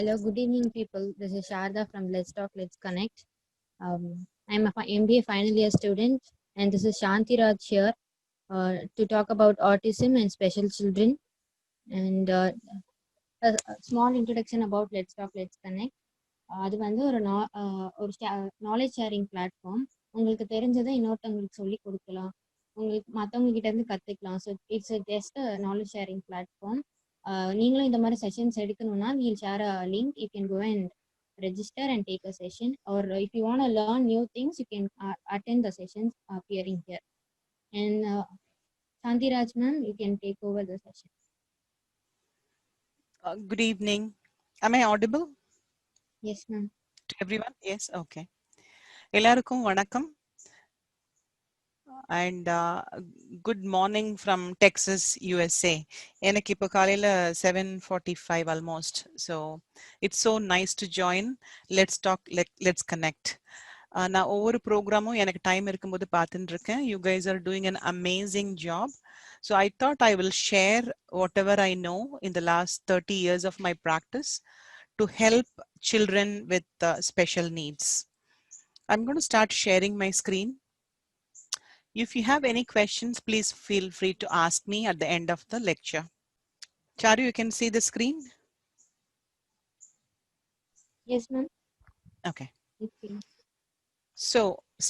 Hello, good evening, people. This is Sharda from Let's Talk, Let's Connect. I'm a MBA final year student, and this is Shanti Raj here to talk about autism and special children. And a small introduction about Let's Talk, Let's Connect. அது வந்து ஒரு knowledge sharing platform. உங்களுக்கு தெரிஞ்சதை இன்னொருத்தவங்களுக்கு சொல்லி கொடுக்கலாம், உங்களுக்கு மற்றவங்க கிட்ட இருந்து கற்றுக்கலாம். So it's just knowledge sharing platform. நீங்களும் இந்த மாதிரி செஷன்ஸ் எடுக்கணும்னா we'll share a link. You can go and register and take a session, or if you want to learn new things, you can attend the sessions appearing here. And Shanti Raj ma'am, you can take over the session. Good evening. Am I audible? Yes ma'am. To everyone? Yes, okay. எல்லாருக்கும் வணக்கம். And good morning from Texas, USA. எனக்கு இப்போ காலையில 7:45 almost. So it's so nice to join. Let's talk, let's connect. நான் ஒவ்வொரு ப்ரோக்ராமும் எனக்கு time இருக்கும்போது பார்த்துட்டு இருக்கேன். You guys are doing an amazing job. So I thought I will share whatever I know in the last 30 years of my practice to help children with special needs. I'm going to start sharing my screen. If you have any questions, please feel free to ask me at the end of the lecture. Charu, you can see the screen? Yes ma'am. Okay. Okay. So,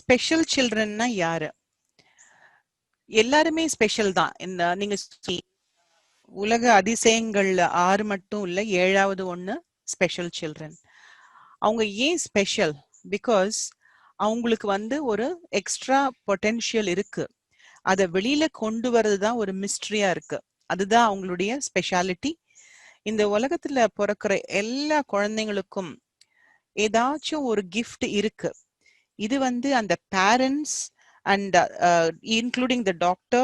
special children na yaru? எல்லாருமே special தான். இந்த நீங்க உலக அதிசயங்கள்ல 6 மட்டும் இல்ல, 7வது ஒண்ணு special children. அவங்க ஏன் ஸ்பெஷல்? பிகாஸ் அவங்களுக்கு வந்து ஒரு எக்ஸ்ட்ரா பொட்டென்ஷியல் இருக்கு. அதை வெளியில கொண்டு வர்றதுதான் ஒரு மிஸ்ட்ரியா இருக்கு. அதுதான் அவங்களுடைய ஸ்பெஷாலிட்டி. இந்த உலகத்துல பிறக்கிற எல்லா குழந்தைங்களுக்கும் ஏதாச்சும் ஒரு கிஃப்ட் இருக்கு. இது வந்து அந்த parents and including the doctor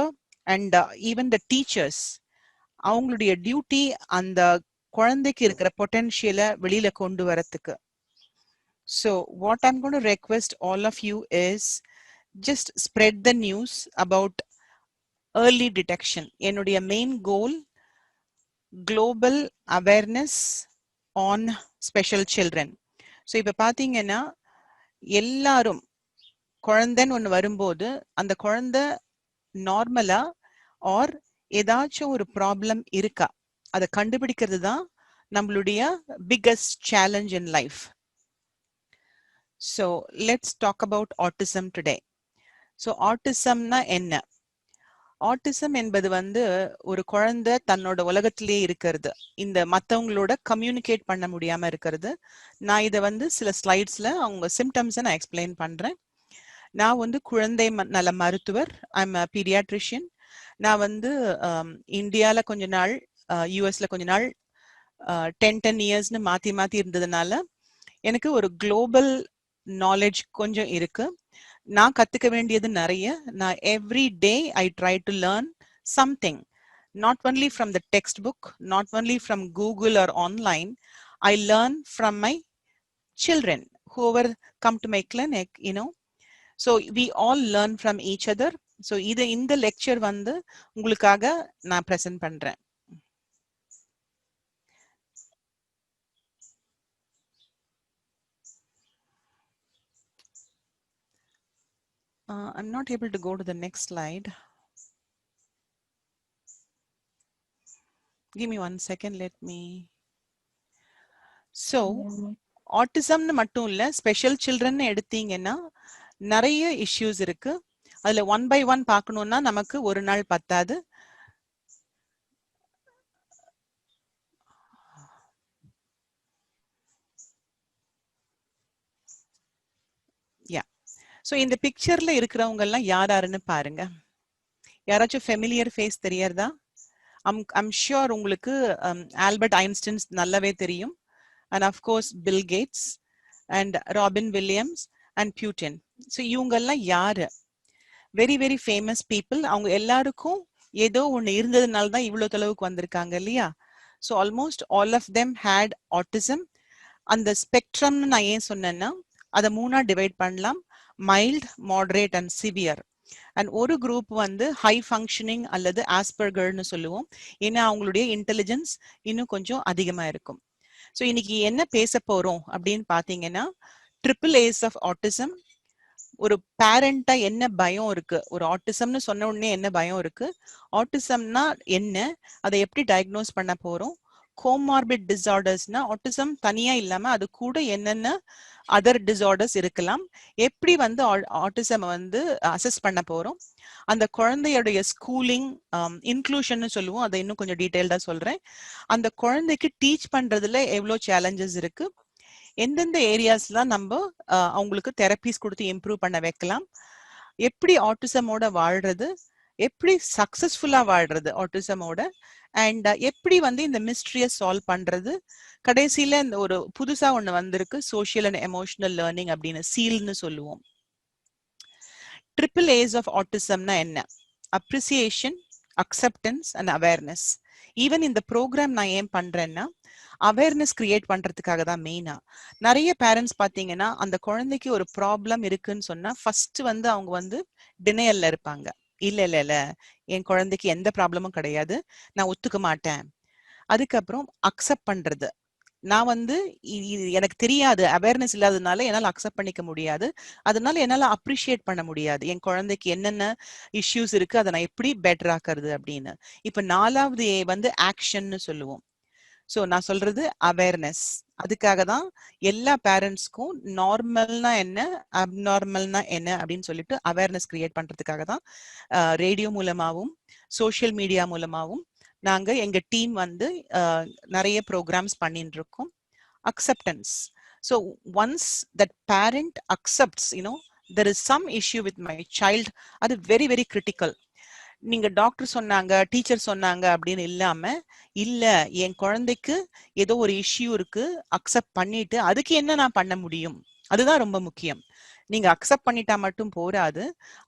and even the teachers, அவங்களுடைய டியூட்டி அந்த குழந்தைக்கு இருக்கிற பொட்டென்ஷியலை வெளியில கொண்டு வரதுக்கு. So what I'm going to request all of you is just spread the news about early detection. என்னுடைய main goal, global awareness on special children. So இப்ப பாத்தீங்கன்னா எல்லாரும் குழந்தைன்னு ஒண்ணு வரும்போது அந்த குழந்தை நார்மலா ஆர் ஏதாச்சும் ஒரு ப்ராப்ளம் இருக்கா அதை கண்டுபிடிக்கிறது தான் நம்மளுடைய biggest challenge in life. So let's talk about autism today. So ஆட்டிசம்னா என்ன? ஆட்டிசம் என்பது வந்து ஒரு குழந்தை தன்னோட உலகத்திலேயே இருக்கிறது, இந்த மற்றவங்களோட கம்யூனிகேட் பண்ண முடியாம இருக்கிறது. நான் இதை வந்து சில ஸ்லைட்ஸ்ல அவங்க சிம்டம்ஸை நான் எக்ஸ்பிளைன் பண்றேன். நான் வந்து குழந்தை நல மருத்துவர், ஐம் பீடியாட்ரிஷியன். நான் வந்து இந்தியால கொஞ்ச நாள், யூஎஸ்ல கொஞ்ச நாள், 10 இயர்ஸ்னு மாத்தி மாத்தி இருந்ததுனால எனக்கு ஒரு குளோபல் நாலேஜ் கொஞ்சம் இருக்கு. நான் கத்துக்க வேண்டியது நிறைய. நான் every day I try to learn something, not only from the text book, not only from Google R online. I learn from my children whoever come to my clinic, you know. So we all learn from each other. So இது இந்த lecture வந்து உங்களுக்காக நான் present பண்றேன். I'm not able to go to the next slide. Give me 1 second, let me. So ஆட்டிசம்னு மட்டும் இல்ல, special children எடுத்தீங்கன்னா நிறைய இஷ்யூஸ் இருக்கு. அதுல 1 by 1 பார்க்கணும்னா நமக்கு ஒரு நாள் பத்தாது. ஸோ இந்த பிக்சர்ல இருக்கிறவங்க எல்லாம் யார் யாருன்னு பாருங்க. யாராச்சும் ஃபெமிலியர் ஃபேஸ் தெரியறதா? ஐம் ஷியோர் உங்களுக்கு ஆல்பர்ட் ஐன்ஸ்டைன் நல்லாவே தெரியும், and of course Bill Gates and Robin Williams and பியூட்டின். ஸோ இவங்கெல்லாம் யாரு? Very very famous people. அவங்க எல்லாருக்கும் ஏதோ ஒன்று இருந்ததுனால தான் இவ்வளோ தொலைவுக்கு வந்திருக்காங்க இல்லையா? So almost all of them had autism. அந்த ஸ்பெக்ட்ரம்னு நான் ஏன் சொன்னேன்னா அதை 3ஆ டிவைட் பண்ணலாம், mild, moderate and severe. And ஒரு குரூப் வந்து ஹை ஃபங்க்ஷனிங் அல்லது ஆஸ்பர்கர்னு சொல்லுவோம், ஏன்னா அவங்களுடைய இன்டெலிஜென்ஸ் இன்னும் கொஞ்சம் அதிகமா இருக்கும். ஸோ இன்னைக்கு என்ன பேச போறோம் அப்படின்னு பாத்தீங்கன்னா, ட்ரிபிள் ஏஸ் ஆஃப் ஆட்டிசம். ஒரு பேரண்டா என்ன பயம் இருக்கு, ஒரு ஆட்டிசம்னு சொன்ன உடனே என்ன பயம் இருக்கு, ஆட்டிசம்னா என்ன, அதை எப்படி டயக்னோஸ் பண்ண போறோம், கோமார்பிட் டிசார்டர்ஸ்னா ஆட்டிசம் தனியா இல்லாம அது கூட என்னென்ன அதர் டிசார்டர்ஸ் இருக்கலாம், எப்படி வந்து ஆட்டிசம் வந்து அசஸ் பண்ண போறோம், அந்த குழந்தையுடைய ஸ்கூலிங் இன்க்ளூஷன் சொல்லுவோம், அதை இன்னும் கொஞ்சம் டீடைல்டா சொல்றேன், அந்த குழந்தைக்கு டீச் பண்றதுல எவ்வளவு சேலஞ்சஸ் இருக்கு, எந்தெந்த ஏரியாஸ்லாம் நம்ம அவங்களுக்கு தெரப்பிஸ் கொடுத்து இம்ப்ரூவ் பண்ண வைக்கலாம், எப்படி ஆட்டிசமோட வாழ்றது, எப்படி சக்சஸ்ஃபுல்லா வாழ்றது ஆட்டிசமோட, அண்ட் எப்படி வந்து இந்த மிஸ்ட்ரியை சால்வ் பண்றது, கடைசியில இந்த ஒரு புதுசா ஒண்ணு வந்திருக்கு, சோஷியல் அண்ட் எமோஷனல் லேர்னிங் அப்படின்னு சீல்னு சொல்லுவோம். ட்ரிபிள் ஏஸ் ஆஃப் ஆட்டிசம்னா என்ன, appreciation, acceptance and awareness. Even இந்த ப்ரோக்ராம் நான் ஏன் பண்றேன்னா அவேர்னஸ் கிரியேட் பண்றதுக்காக தான் மெயினா. நிறைய பேரண்ட்ஸ் பாத்தீங்கன்னா அந்த குழந்தைக்கு ஒரு ப்ராப்ளம் இருக்குன்னு சொன்னா ஃபர்ஸ்ட் வந்து அவங்க வந்து டினையல்ல இருப்பாங்க. இல்ல இல்ல இல்ல, என் குழந்தைக்கு எந்த ப்ராப்ளமும் கிடையாது, நான் ஒத்துக்க மாட்டேன். அதுக்கப்புறம் அக்செப்ட் பண்றது, நான் வந்து இது எனக்கு தெரியாது, அவேர்னஸ் இல்லாததுனால என்னால அக்செப்ட் பண்ணிக்க முடியாது, அதனால என்னால அப்ரிஷியேட் பண்ண முடியாது என் குழந்தைக்கு என்னென்ன இஷ்யூஸ் இருக்கு, அதை நான் எப்படி பெட்டர் ஆக்குறது அப்படின்னு. இப்ப 4வது ஏ வந்து ஆக்ஷன்னு சொல்லுவோம். ஸோ நான் சொல்றது அவேர்னஸ். அதுக்காக தான் எல்லா பேரண்ட்ஸ்க்கும் நார்மல்னா என்ன, அப்நார்மல்னா என்ன அப்படின்னு சொல்லிட்டு அவேர்னஸ் கிரியேட் பண்றதுக்காக தான் ரேடியோ மூலமாகவும் சோஷியல் மீடியா மூலமாகவும் நாங்க எங்க டீம் வந்து நிறைய ப்ரோக்ராம்ஸ் பண்ணிட்டு இருக்கோம். Acceptance. So once that parent accepts, there is some issue with my child, அது வெரி வெரி கிரிட்டிக்கல். நீங்க டாக்டர் சொன்னாங்க, டீச்சர் சொன்னாங்க அப்படின்னு இல்லாம, இல்ல என் குழந்தைக்கு ஏதோ ஒரு இஷ்யூ இருக்கு, அக்செப்ட் பண்ணிட்டு அதுக்கு என்ன நான் பண்ண முடியும், அதுதான் ரொம்ப முக்கியம். நீங்க அக்செப்ட் பண்ணிட்டா மட்டும் போராது,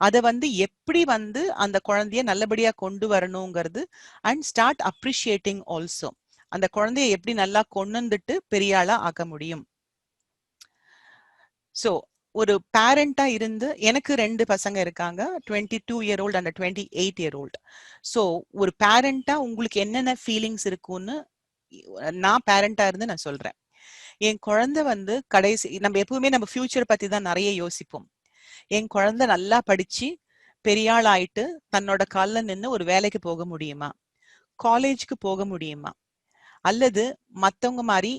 அதை வந்து எப்படி வந்து அந்த குழந்தைய நல்லபடியா கொண்டு வரணுங்கிறது, அண்ட் ஸ்டார்ட் அப்ரிஷியேட்டிங் ஆல்சோ, அந்த குழந்தைய எப்படி நல்லா கொண்டு வந்துட்டு பெரிய ஆளா ஆக்க முடியும். ஸோ ஒரு பேரண்டா இருந்து, எனக்கு 2 பசங்க இருக்காங்க, 22-year-old அண்ட் 28-year-old. ஸோ ஒரு பேரண்டா உங்களுக்கு என்னென்ன ஃபீலிங்ஸ் இருக்கும்னு நான் பேரண்டா இருந்து நான் சொல்றேன். என் குழந்தை வந்து கடைசி, நம்ம எப்பவுமே நம்ம ஃபியூச்சர் பத்தி தான் நிறைய யோசிப்போம். என் குழந்தை நல்லா படிச்சு பெரிய ஆள் ஆயிட்டு தன்னோட கால்ல நின்று ஒரு வேலைக்கு போக முடியுமா, காலேஜுக்கு போக முடியுமா, அல்லது மத்தவங்க மாதிரி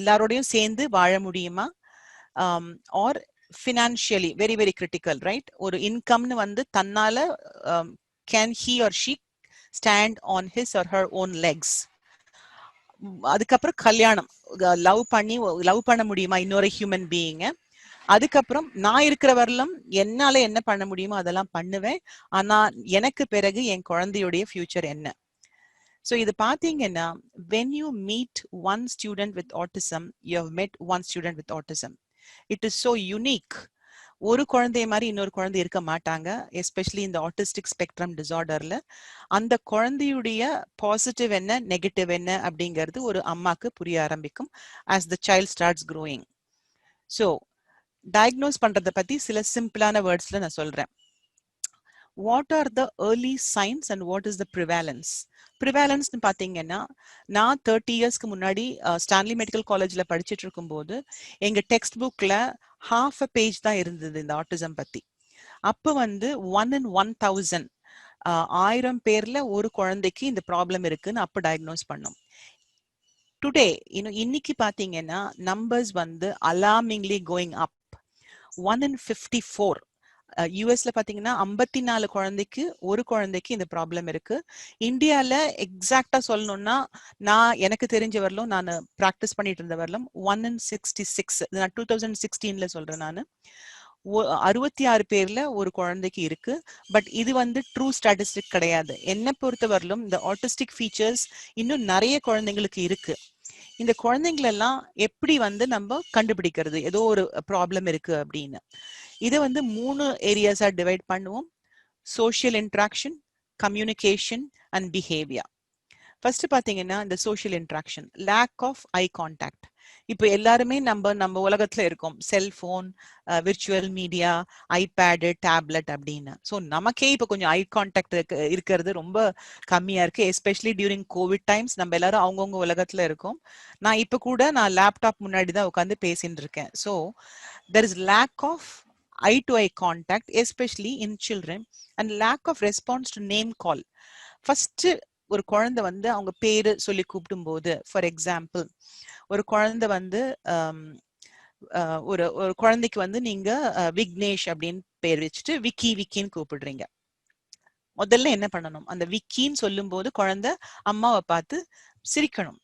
எல்லாரோடையும் சேர்ந்து வாழ முடியுமா, or financially very very critical, right, ஒரு இன்கம்னு வந்து தன்னால can he or she stand on his or her own legs. அதுக்கப்புறம் கல்யாணம், லவ் பண்ண முடியுமா இன்னொரு ஹியூமன் பீயிங்க. அதுக்கப்புறம் நான் இருக்கிற வரலும் என்னால என்ன பண்ண முடியுமோ அதெல்லாம் பண்ணுவேன். ஆனா எனக்கு பிறகு என் குழந்தையுடைய ஃபியூச்சர் என்ன. ஸோ இது பாத்தீங்கன்னா, when you meet one student with autism, you have met one student with autism. It is so unique. ஒரு குழந்தைய மாதிரி இன்னொரு குழந்தை இருக்க மாட்டாங்க, எஸ்பெஷலி இந்த ஆட்டிஸ்டிக் ஸ்பெக்ட்ரம் டிசார்டர்ல. அந்த குழந்தையுடைய பாசிட்டிவ் என்ன, நெகட்டிவ் என்ன அப்படிங்கிறது ஒரு அம்மாக்கு புரிய ஆரம்பிக்கும் as the child starts growing. So diagnose பண்றதை பத்தி சில சிம்பிளான வேர்ட்ஸ்ல நான் சொல்றேன். What are the early signs and what is the prevalence. ப்ரிவேலன்ஸ்னு பார்த்தீங்கன்னா, நான் 30 இயர்ஸ்க்கு முன்னாடி ஸ்டான்லி மெடிக்கல் காலேஜில் படிச்சுட்டு இருக்கும்போது எங்க டெக்ஸ்ட் புக்கில் half a பேஜ் தான் இருந்தது இந்த ஆட்டிசம் பத்தி. அப்போ வந்து 1 in 1000, 1000 பேர்ல ஒரு குழந்தைக்கு இந்த ப்ராப்ளம் இருக்குன்னு அப்போ டயக்னோஸ் பண்ணோம். டுடே இன்னைக்கு பார்த்தீங்கன்னா நம்பர்ஸ் வந்து அலார்மிங்லி கோயிங் அப். 1 in 54. யூஎஸ்ல பாத்தீங்கன்னா 54 குழந்தைக்கு ஒரு குழந்தைக்கு இந்த ப்ராப்ளம் இருக்கு. இந்தியால எக்ஸாக்டா சொல்லணும்னா, நான் எனக்கு தெரிஞ்ச வரலும், நான் பிராக்டிஸ் பண்ணிட்டு இருந்த வரலும் 1 in 66, நான் 2016ல சொல்றேன். நான் 66 பேர்ல ஒரு குழந்தைக்கு இருக்கு. பட் இது வந்து ட்ரூ ஸ்டாட்டிஸ்டிக் கிடையாது. என்னை பொறுத்த வரலும் இந்த ஆட்டிஸ்டிக் ஃபீச்சர்ஸ் இன்னும் நிறைய குழந்தைங்களுக்கு இருக்கு. இந்த குழந்தைங்களெல்லாம் எப்படி வந்து நம்ம கண்டுபிடிக்கிறது ஏதோ ஒரு ப்ராப்ளம் இருக்கு அப்படின்னு. இதை வந்து 3 ஏரியாஸா டிவைட் பண்ணுவோம்: social interaction, communication and behaviour. First பாத்தீங்கன்னா இந்த social interaction, lack of eye contact. இப்போ எல்லாருமே நம்ம நம்ம உலகத்துல இருக்கோம். Cellphone, virtual media, iPad, tablet அப்படின்னு. ஸோ நமக்கே இப்போ கொஞ்சம் ஐ கான்டாக்ட் இருக்கிறது ரொம்ப கம்மியா இருக்கு. எஸ்பெஷலி டியூரிங் கோவிட் டைம்ஸ் நம்ம எல்லாரும் அவங்கவுங்க உலகத்துல இருக்கோம். நான் இப்போ கூட நான் லேப்டாப் முன்னாடி தான் உட்காந்து பேசிட்டு இருக்கேன். So there is lack of eye to eye contact, especially in children, and lack of response to name call. First ஒரு குழந்தை வந்து அவங்க பேரு சொல்லி கூப்பிடும் போது, ஃபார் எக்ஸாம்பிள் ஒரு குழந்தை வந்து ஒரு ஒரு குழந்தைக்கு வந்து நீங்க விக்னேஷ் அப்படின்னு பேர் வச்சுட்டு விக்கி விக்கின்னு கூப்பிடுறீங்க. முதல்ல என்ன பண்ணணும், அந்த விக்கின்னு சொல்லும் போது குழந்தை அம்மாவை பார்த்து சிரிக்கணும்.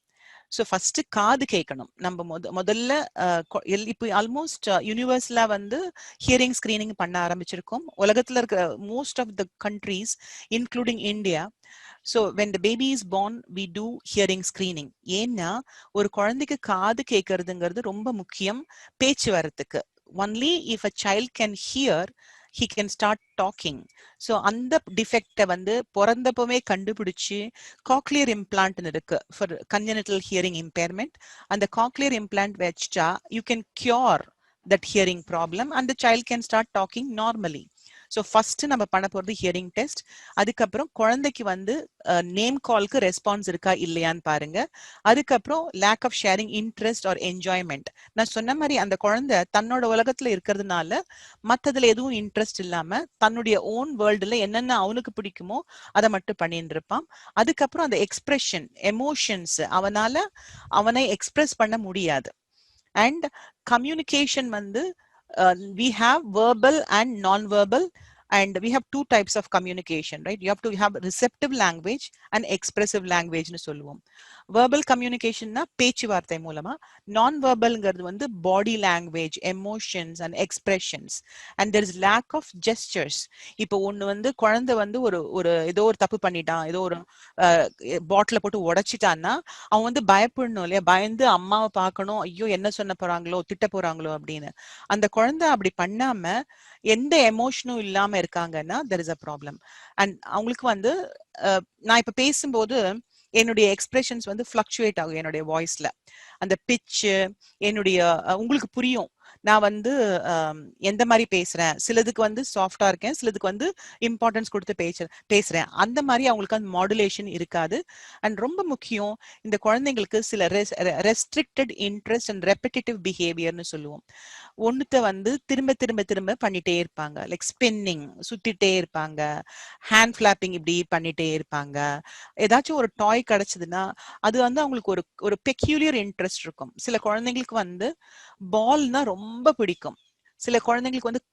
ஸோ ஃபர்ஸ்ட் காது கேட்கணும். நம்ம முதல்ல இப்போ ஆல்மோஸ்ட் யூனிவர்ஸ்ல வந்து ஹியரிங் ஸ்கிரீனிங் பண்ண ஆரம்பிச்சிருக்கோம். உலகத்துல இருக்கிற most of the countries including India. So when the baby is born we do hearing screening. ஏன்னா ஒரு குழந்தைக்கு காது கேட்கறதுங்கிறது ரொம்ப முக்கியம் பேச்சு வரத்துக்கு. Only if a child can hear he can start talking. So அந்த டிஃபெக்டை வந்து பிறந்தப்பவே கண்டுபிடிச்சு காக்லியர் இம்ப்ளான்ட் இருக்கு ஃபார் கன்ஜெனிட்டல் ஹியரிங் இம்பேர்மெண்ட். அந்த காக்லியர் இம்ப்ளான்ட் வச்சுட்டா you can cure that hearing problem and the child can start talking normally. So first நம்ம பண்ண போறது ஹியரிங் டெஸ்ட். அதுக்கப்புறம் குழந்தைக்கு வந்து நேம் கால்க்கு ரெஸ்பான்ஸ் இருக்கா இல்லையான்னு பாருங்க. அதுக்கப்புறம் lack of sharing interest or enjoyment. நான் சொன்ன மாதிரி அந்த குழந்தை தன்னோட உலகத்துல இருக்கிறதுனால மத்ததுல எதுவும் இன்ட்ரெஸ்ட் இல்லாம தன்னுடைய ஓன் வேர்ல்டுல என்னென்ன அவனுக்கு பிடிக்குமோ அதை மட்டும் பண்ணிட்டு இருப்பான். அதுக்கப்புறம் அந்த எக்ஸ்பிரஷன் எமோஷன்ஸ் அவனை எக்ஸ்பிரஸ் பண்ண முடியாது. அண்ட் கம்யூனிகேஷன் வந்து we have verbal and non-verbal, and we have two types of communication, right? You have to have receptive language and expressive language னு சொல்லுவோம். verbal communication னா பேச்சுவார்த்தை மூலமா, non verbalங்கிறது வந்து body language, emotions and expressions, and there is lack of gestures. இப்போ ஒன்னு வந்து குழந்தை வந்து ஒரு ஒரு ஏதோ ஒரு தப்பு பண்ணிட்டான், ஏதோ ஒரு பாட்டில போட்டு உடைச்சிட்டான்னா அவன் வந்து பயப்படணும் இல்லையா, பயந்து அம்மாவை பார்க்கணும், ஐயோ என்ன சொன்ன போறாங்களோ திட்ட போறாங்களோ அப்படின்னு. அந்த குழந்தை அப்படி பண்ணாம எந்த எமோஷனும் இல்லாம இருக்காங்கன்னா there is a problem. And அவங்களுக்கு வந்து நான் இப்ப பேசும்போது என்னுடைய எக்ஸ்பிரஷன்ஸ் வந்து ஃபிளக்சுவேட் ஆகும் என்னுடைய வாய்ஸ்ல. அந்த பிச்சு என்னுடைய உங்களுக்கு புரியும் நான் வந்து எந்த மாதிரி பேசுறேன். சிலதுக்கு வந்து சாஃப்டா இருக்கேன், சிலதுக்கு வந்து இம்பார்ட்டன்ஸ் கொடுத்து பேசுறேன். அந்த மாதிரி அவங்களுக்கு அந்த மாடுலேஷன் இருக்காது. அண்ட் ரொம்ப முக்கியம், இந்த குழந்தைங்களுக்கு சில ரெஸ்ட்ரிக்டட் இன்ட்ரெஸ்ட் அண்ட் ரெப்பிட்டேட்டிவ் பிஹேவியர்னு சொல்லுவோம். ஒண்ணுத்த வந்து திரும்ப திரும்ப திரும்ப பண்ணிட்டே இருப்பாங்க. லைக் ஸ்பின்னிங், சுத்திட்டே இருப்பாங்க, ஹேண்ட் ஃபிளாப்பிங் இப்படி பண்ணிட்டே இருப்பாங்க. ஏதாச்சும் ஒரு டாய் கிடைச்சதுன்னா அது வந்து அவங்களுக்கு ஒரு ஒரு பெக்யூலியர் இன்ட்ரெஸ்ட் இருக்கும். சில குழந்தைங்களுக்கு வந்து பால்னா ரொம்ப பிடிக்கும். சில குழந்தைங்களுக்கு வந்து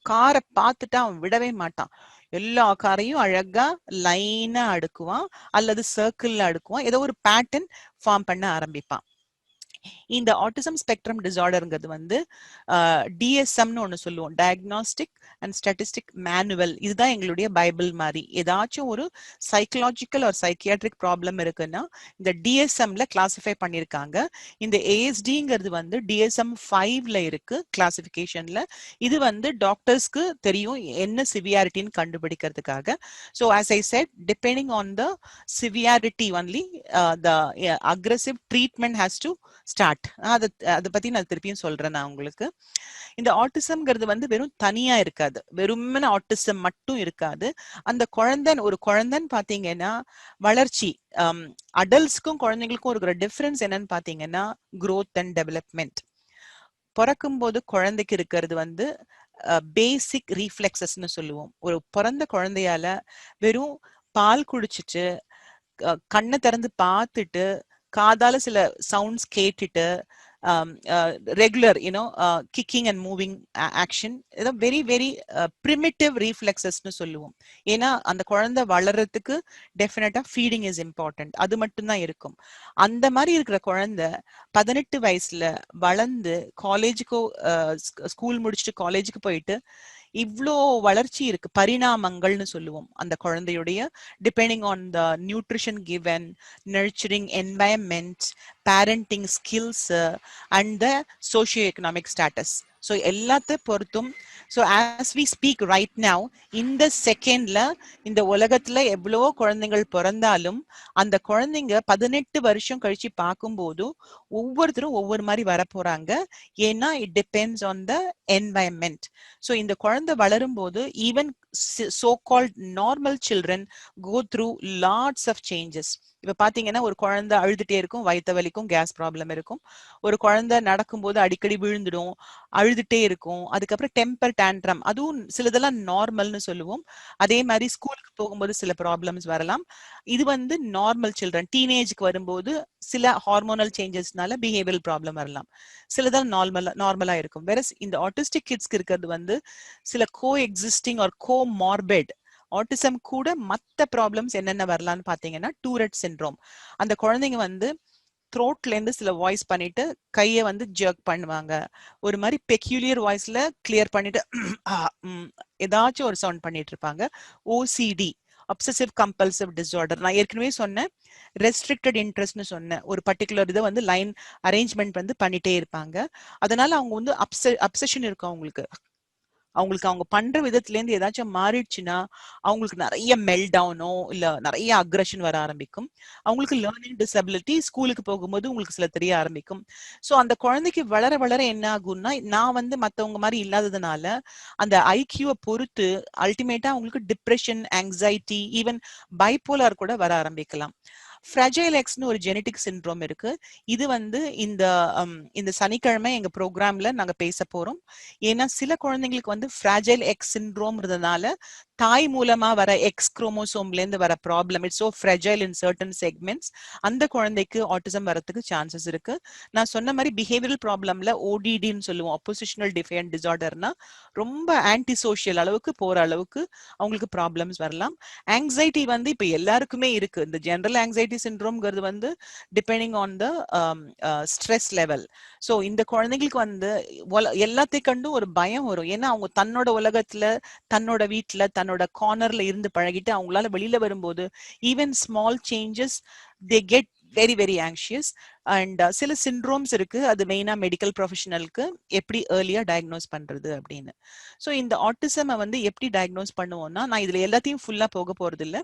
காரை பார்த்துட்டா அவன் விடவே மாட்டான். எல்லா காரையும் அழகா லைனா அடுக்குவான் அல்லது சர்க்கிள்ல அடுக்குவான், ஏதோ ஒரு பேட்டர்ன் ஃபார்ம் பண்ண ஆரம்பிப்பான். இந்த ஆட்டிசம் ஸ்பெக்ட்ரம் டிசார்டர்ங்கிறது வந்து டிஎஸ்எம்னு ஒன்று சொல்லுவோம், டயக்னாஸ்டிக் அண்ட் ஸ்டாட்டிஸ்டிக் மேனுவல். இதுதான் எங்களுடைய பைபிள் மாதிரி. ஏதாச்சும் ஒரு சைக்கலாஜிக்கல் ஒரு சைக்கியாட்ரிக் ப்ராப்ளம் இருக்குன்னா இந்த டிஎஸ்எம்ல கிளாசிஃபை பண்ணியிருக்காங்க. இந்த ஏஎஸ்டிங்கிறது வந்து டிஎஸ்எம் 5ல இருக்கு கிளாசிபிகேஷன்ல. இது வந்து டாக்டர்ஸ்க்கு தெரியும் என்ன சிவியாரிட்டின்னு கண்டுபிடிக்கிறதுக்காக. So as I said, depending on the severity only the aggressive treatment has to start. அதை பத்தி நான் திருப்பியும் சொல்றேன் நான் உங்களுக்கு. இந்த ஆட்டிசம்ங்கிறது வந்து வெறும் தனியா இருக்காது, வெறுமன ஆட்டிசம் மட்டும் இருக்காது. அந்த ஒரு குழந்தைன்னு பாத்தீங்கன்னா வளர்ச்சி, அடல்ட்ஸ்க்கும் குழந்தைங்களுக்கும் இருக்கிற டிஃபரன்ஸ் என்னன்னு பாத்தீங்கன்னா growth அண்ட் டெவலப்மெண்ட். பிறக்கும் போது குழந்தைக்கு இருக்கிறது வந்து பேசிக் ரீஃப்ளெக்சஸ்ன்னு சொல்லுவோம். ஒரு பிறந்த குழந்தையால வெறும் பால் குடிச்சிட்டு கண்ணை திறந்து பார்த்துட்டு காதால சில சவுண்ட்ஸ் கேட்டுட்டு regular kicking and moving action, ஏதோ வெரி வெரி பிரிமிட்டிவ் ரீஃப்ளெக்சஸ்ன்னு சொல்லுவோம். ஏன்னா அந்த குழந்தை வளர்றதுக்கு டெஃபினட்டா ஃபீடிங் இஸ் இம்பார்ட்டன்ட், அது மட்டும்தான் இருக்கும். அந்த மாதிரி இருக்கிற குழந்தை 18 வயசுல வளர்ந்து காலேஜுக்கு ஸ்கூல் முடிச்சுட்டு காலேஜுக்கு போயிட்டு இவ்வளோ வளர்ச்சி இருக்கு, பரிணாமங்கள்னு சொல்லுவோம் அந்த குழந்தையுடைய, depending on the nutrition given, nurturing environment, parenting skills, and the socio-economic status. So எல்லாத்த பொறுத்தும், so as we speak right now, இந்த செகண்ட்ல இந்த உலகத்துல எவ்வளவோ குழந்தைகள் பிறந்தாலும் அந்த குழந்தைங்க 18 வருஷம் கழிச்சு பார்க்கும்போது ஒவ்வொருத்தரும் ஒவ்வொரு மாதிரி வரப்போறாங்க. ஏன்னா it depends on the environment. So இந்த குழந்தை வளரும் போது even so called normal children go through lots of changes. இப்ப பாத்தீங்கன்னா ஒரு குழந்தை அழுதுட்டே இருக்கும், வயித்த வலிக்கும், கேஸ் ப்ராப்ளம் இருக்கும். ஒரு குழந்தை நடக்கும்போது அடிக்கடி விழுந்துடும், அழுதுட்டே இருக்கும். அதுக்கப்புறம் டெம்பர் டேண்ட்ரம், அதுவும் சிலதெல்லாம் நார்மல்னு சொல்லுவோம். அதே மாதிரி ஸ்கூலுக்கு போகும்போது சில ப்ராப்ளம்ஸ் வரலாம். இது வந்து நார்மல் சில்ட்ரன். டீனேஜ்க்கு வரும்போது சில ஹார்மோனல் சேஞ்சஸ்னால பிஹேவியரல் ப்ராப்ளம் வரலாம். சிலதான் நார்மலா இருக்கும். வேற இந்த ஆட்டிஸ்டிக் கிட்ஸ்க்கு இருக்கிறது வந்து சில கோ எக்ஸிஸ்டிங் ஆர் கோ மார்பெட் ஆட்டிசம் கூட மற்ற ப்ராப்ளம்ஸ் என்னென்ன வரலாம்னு பாத்தீங்கன்னா, டூரெட் சிண்ட்ரோம். அந்த குழந்தைங்க வந்து த்ரோட்ல இருந்து சில வாய்ஸ் பண்ணிட்டு கையை வந்து ஜர்க் பண்ணுவாங்க. ஒரு மாதிரி பெக்யூலியர் வாய்ஸ்ல கிளியர் பண்ணிட்டு ஏதாச்சும் ஒரு சவுண்ட் பண்ணிட்டு இருப்பாங்க. OCD, obsessive compulsive disorder. நான் ஏற்கனவே சொன்னேன், ரெஸ்ட்ரிக்டட் இன்ட்ரெஸ்ட்னு சொன்னேன். ஒரு பர்டிகுலர் இதை வந்து லைன் அரேஞ்ச்மெண்ட் வந்து பண்ணிட்டே இருப்பாங்க. அதனால அவங்க வந்து அப்சஷன் இருக்கும் அவங்களுக்கு. அவங்க பண்ற விதத்துல இருந்து ஏதாச்சும் மாறிடுச்சுன்னா அவங்களுக்கு நிறைய மெல் டவுனோ இல்ல நிறைய அக்ரஷன் வர ஆரம்பிக்கும். அவங்களுக்கு லேர்னிங் டிசபிலிட்டி ஸ்கூலுக்கு போகும்போது உங்களுக்கு சில தெரிய ஆரம்பிக்கும். ஸோ அந்த குழந்தைக்கு வளர வளர என்ன ஆகும்னா, நான் வந்து மத்தவங்க மாதிரி இல்லாததுனால அந்த ஐக்கியூவை பொறுத்து அல்டிமேட்டா அவங்களுக்கு டிப்ரெஷன், ஆங்ஸைட்டி, ஈவன் பைப்போலார் கூட வர ஆரம்பிக்கலாம். ஃப்ரெஜைல் எக்ஸ்னு ஒரு ஜெனட்டிக் சிண்ட்ரோம் இருக்கு. இது வந்து இந்த சனிக்கிழமை எங்க ப்ரோக்ராம்ல நாங்க பேச போறோம். ஏன்னா சில குழந்தைங்களுக்கு வந்து ஃப்ராஜைல் எக்ஸ் சிண்ட்ரோம் இருந்ததுனால தாய் மூலமா வர எக்ஸ் குரோமோசோம்ல இருந்து வர problem, it's so fragile in certain segments, அந்த குழந்தைக்கு ஆட்டிசம் வரதுக்கு சான்சஸ் இருக்கு. நான் சொன்ன மாதிரி பிஹேவியரல் ப்ராப்ளம்ல ஓடிடின்னு சொல்லுவோம், அப்போசிஷனல் டிஃபையன்ட் டிசார்டர்னா ரொம்ப ஆன்டி சோஷியல் அளவுக்கு போற அளவுக்கு அவங்களுக்கு ப்ராப்ளம்ஸ் வரலாம். ஆங்ஸைட்டி வந்து இப்ப எல்லாருக்குமே இருக்கு. இந்த ஜெனரல் ஆங்ஸைட்டி சிண்ட்ரோம்ங்கிறது வந்து depending on the stress level. So இந்த குழந்தைங்களுக்கு வந்து எல்லாத்தையும் கண்டும் ஒரு பயம் வரும். ஏன்னா அவங்க தன்னோட உலகத்துல, தன்னோட வீட்டுல, தன்னோட கார்னர்ல இருந்து பழகிட்டு அவங்களால வெளியில வரும்போது even small changes they get very very anxious. And சில சிண்ட்ரோம்ஸ் இருக்கு, அது மெயினா மெடிக்கல் ப்ரொஃபஷனலுக்கு எப்படி ஏர்லியா டயக்னோஸ் பண்றது அப்படின்னு. ஸோ இந்த ஆட்டிசம் வந்து எப்படி டயக்னோஸ் பண்ணுவோம்னா, நான் இதுல எல்லாத்தையும் ஃபுல்லா போக போறது இல்லை.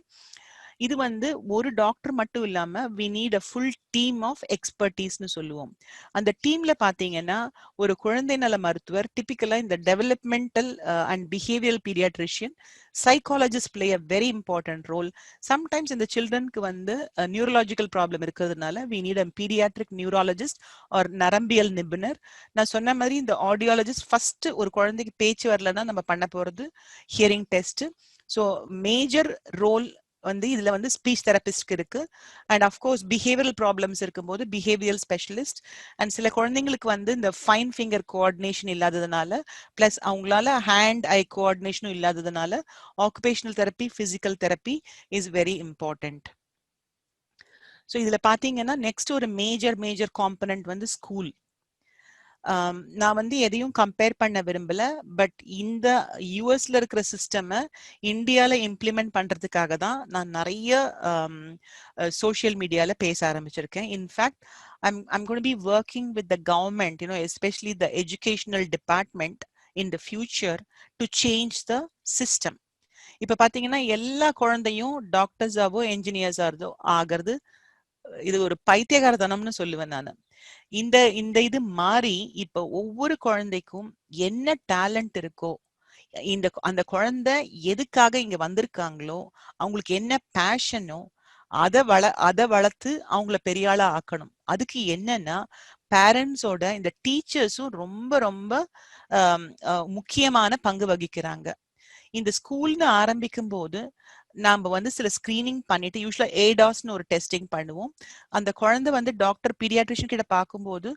இது வந்து ஒரு டாக்டர் மட்டும் இல்லாம we need a full team of எக்ஸ்பர்டீஸ்னு சொல்லுவோம். அந்த டீம்ல பாத்தீங்கன்னா ஒரு குழந்தை நல மருத்துவர், டிபிக்கலா இந்த developmental and behavioural paediatrician, psychologist play a very important role. Sometimes இந்த சில்ட்ரனுக்கு வந்து நியூரலாஜிக்கல் ப்ராப்ளம் இருக்கிறதுனால we need a paediatric neurologist or நரம்பியல் நிபுணர். நான் சொன்ன மாதிரி இந்த ஆடியாலஜிஸ்ட் ஃபர்ஸ்ட் ஒரு குழந்தைக்கு பேச்சு வரலன்னா நம்ம பண்ண போறது hearing test. So major role வந்து இதுல வந்து ஸ்பீச் தெரபிஸ்ட்க்கு இருக்கு. அண்ட் அஃப்கோர்ஸ் பிஹேவியரல் ப்ராப்ளம்ஸ் இருக்கும்போது பிஹேவியரல் ஸ்பெஷலிஸ்ட். அண்ட் சில குழந்தைங்களுக்கு வந்து இந்த ஃபைன் ஃபிங்கர் கோஆர்டினேஷன் இல்லாததுனால, பிளஸ் அவங்களால ஹேண்ட் ஐ கோஆர்டினேஷனும் இல்லாததுனால occupational therapy, physical therapy is very important. So இதுல பாத்தீங்கன்னா நெக்ஸ்ட் ஒரு மேஜர் மேஜர் காம்பனன்ட் வந்து ஸ்கூல். நான் வந்து எதையும் கம்பேர் பண்ண விரும்பல. பட் இந்த யூஎஸ்ல இருக்கிற சிஸ்டம் இந்தியால இம்ப்ளிமெண்ட் பண்றதுக்காக தான் நான் நிறைய சோஷியல் மீடியால பேச ஆரம்பிச்சிருக்கேன். In fact I'm going to be working with the government, especially the educational department in the future to change the system. இப்ப பாத்தீங்கன்னா எல்லா குழந்தையும் டாக்டர்ஸாவோ என்ஜினியர்ஸாவோ ஆகிறது இது ஒரு பைத்தியகாரத்தனம்னு சொல்லுவேன் நான். இந்த இந்த இது மாறி இப்ப ஒவ்வொரு குழந்தைக்கும் என்ன டேலண்ட் இருக்கோ, அந்த குழந்தை எதுக்காக இங்க வந்திருக்காங்களோ, அவங்களுக்கு என்ன பேஷனோ அதை வளர்த்து அவங்கள பெரிய ஆளா ஆக்கணும். அதுக்கு என்னன்னா பேரண்ட்ஸோட இந்த டீச்சர்ஸும் ரொம்ப ரொம்ப முக்கியமான பங்கு வகிக்கிறாங்க. இந்த ஸ்கூல்னு ஆரம்பிக்கும் போது நாம வந்து சில ஸ்கிரீனிங் பண்ணிட்டு யூஸ்வலா ஏடாஸ்னு ஒரு டெஸ்டிங் பண்ணுவோம். அந்த குழந்தை வந்து டாக்டர் பீடியாட்ரிஷியன் கிட்ட பார்க்கும்போது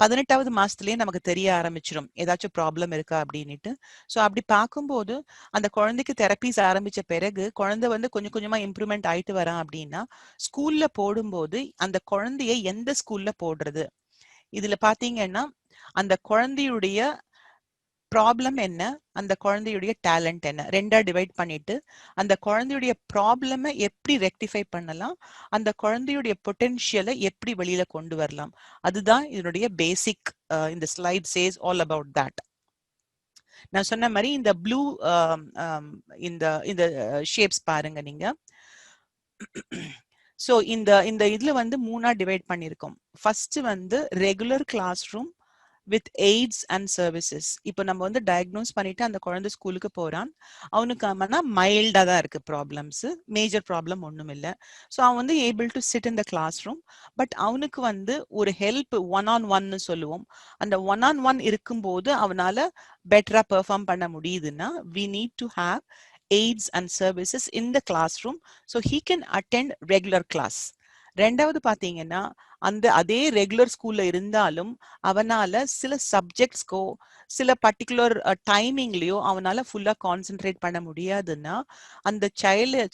18வது மாசத்துலயே நமக்கு தெரிய ஆரம்பிச்சிடும் ஏதாச்சும் ப்ராப்ளம் இருக்கா அப்படின்னுட்டு. ஸோ அப்படி பார்க்கும்போது அந்த குழந்தைக்கு தெரப்பிஸ் ஆரம்பிச்ச பிறகு குழந்தை வந்து கொஞ்சம் கொஞ்சமா இம்ப்ரூவ்மெண்ட் ஆயிட்டு வரான் அப்படின்னா, ஸ்கூல்ல போடும்போது அந்த குழந்தைய எந்த ஸ்கூல்ல போடுறது, இதுல பாத்தீங்கன்னா அந்த குழந்தையுடைய ப்ராப்ளம் என்ன, அந்த குழந்தையுடைய டேலண்ட் என்ன, ரெண்டா டிவைட் பண்ணிட்டு அந்த குழந்தையுடைய ப்ராப்ளமை எப்படி ரெக்டிஃபை பண்ணலாம், அந்த குழந்தையுடைய பொட்டென்ஷியலை எப்படி வெளியில கொண்டு வரலாம். அதுதான் இதனுடைய பேசிக். இந்த slide says all about that. நான் சொன்ன மாதிரி இந்த ப்ளூ இந்த இந்த ஷேப்ஸ் பாருங்க நீங்க. ஸோ இந்த இந்த இதுல வந்து மூணா டிவைட் பண்ணியிருக்கோம். ஃபர்ஸ்ட் வந்து regular classroom with aids and services. இப்போ நம்ம வந்து டயக்னோஸ் பண்ணிட்டு அந்த குழந்தை ஸ்கூலுக்கு போறான், அவனுக்கு ஆமானா மைல்டா தான் இருக்கு ப்ராப்ளம்ஸ், மேஜர் ப்ராப்ளம் ஒன்றும் இல்லை. ஸோ அவன் வந்து able to sit in the classroom. But அவனுக்கு வந்து ஒரு ஹெல்ப் ஒன் ஆன் ஒன்னு சொல்லுவோம். அந்த ஒன் ஆன் ஒன் இருக்கும்போது அவனால பெட்டரா பெர்ஃபார்ம் பண்ண முடியுதுன்னா we need to have aids and services in the classroom so he can attend regular class. ரெண்டாவது பாத்தீங்கன்னா அந்த அதே ரெகுலர் ஸ்கூல்ல இருந்தாலும் அவனால சில சப்ஜெக்ட்ஸ்க்கோ சில பர்டிகுலர் டைமிங்லயோ அவனால ஃபுல்லா கான்சென்ட்ரேட் பண்ண முடியாதுன்னா அந்த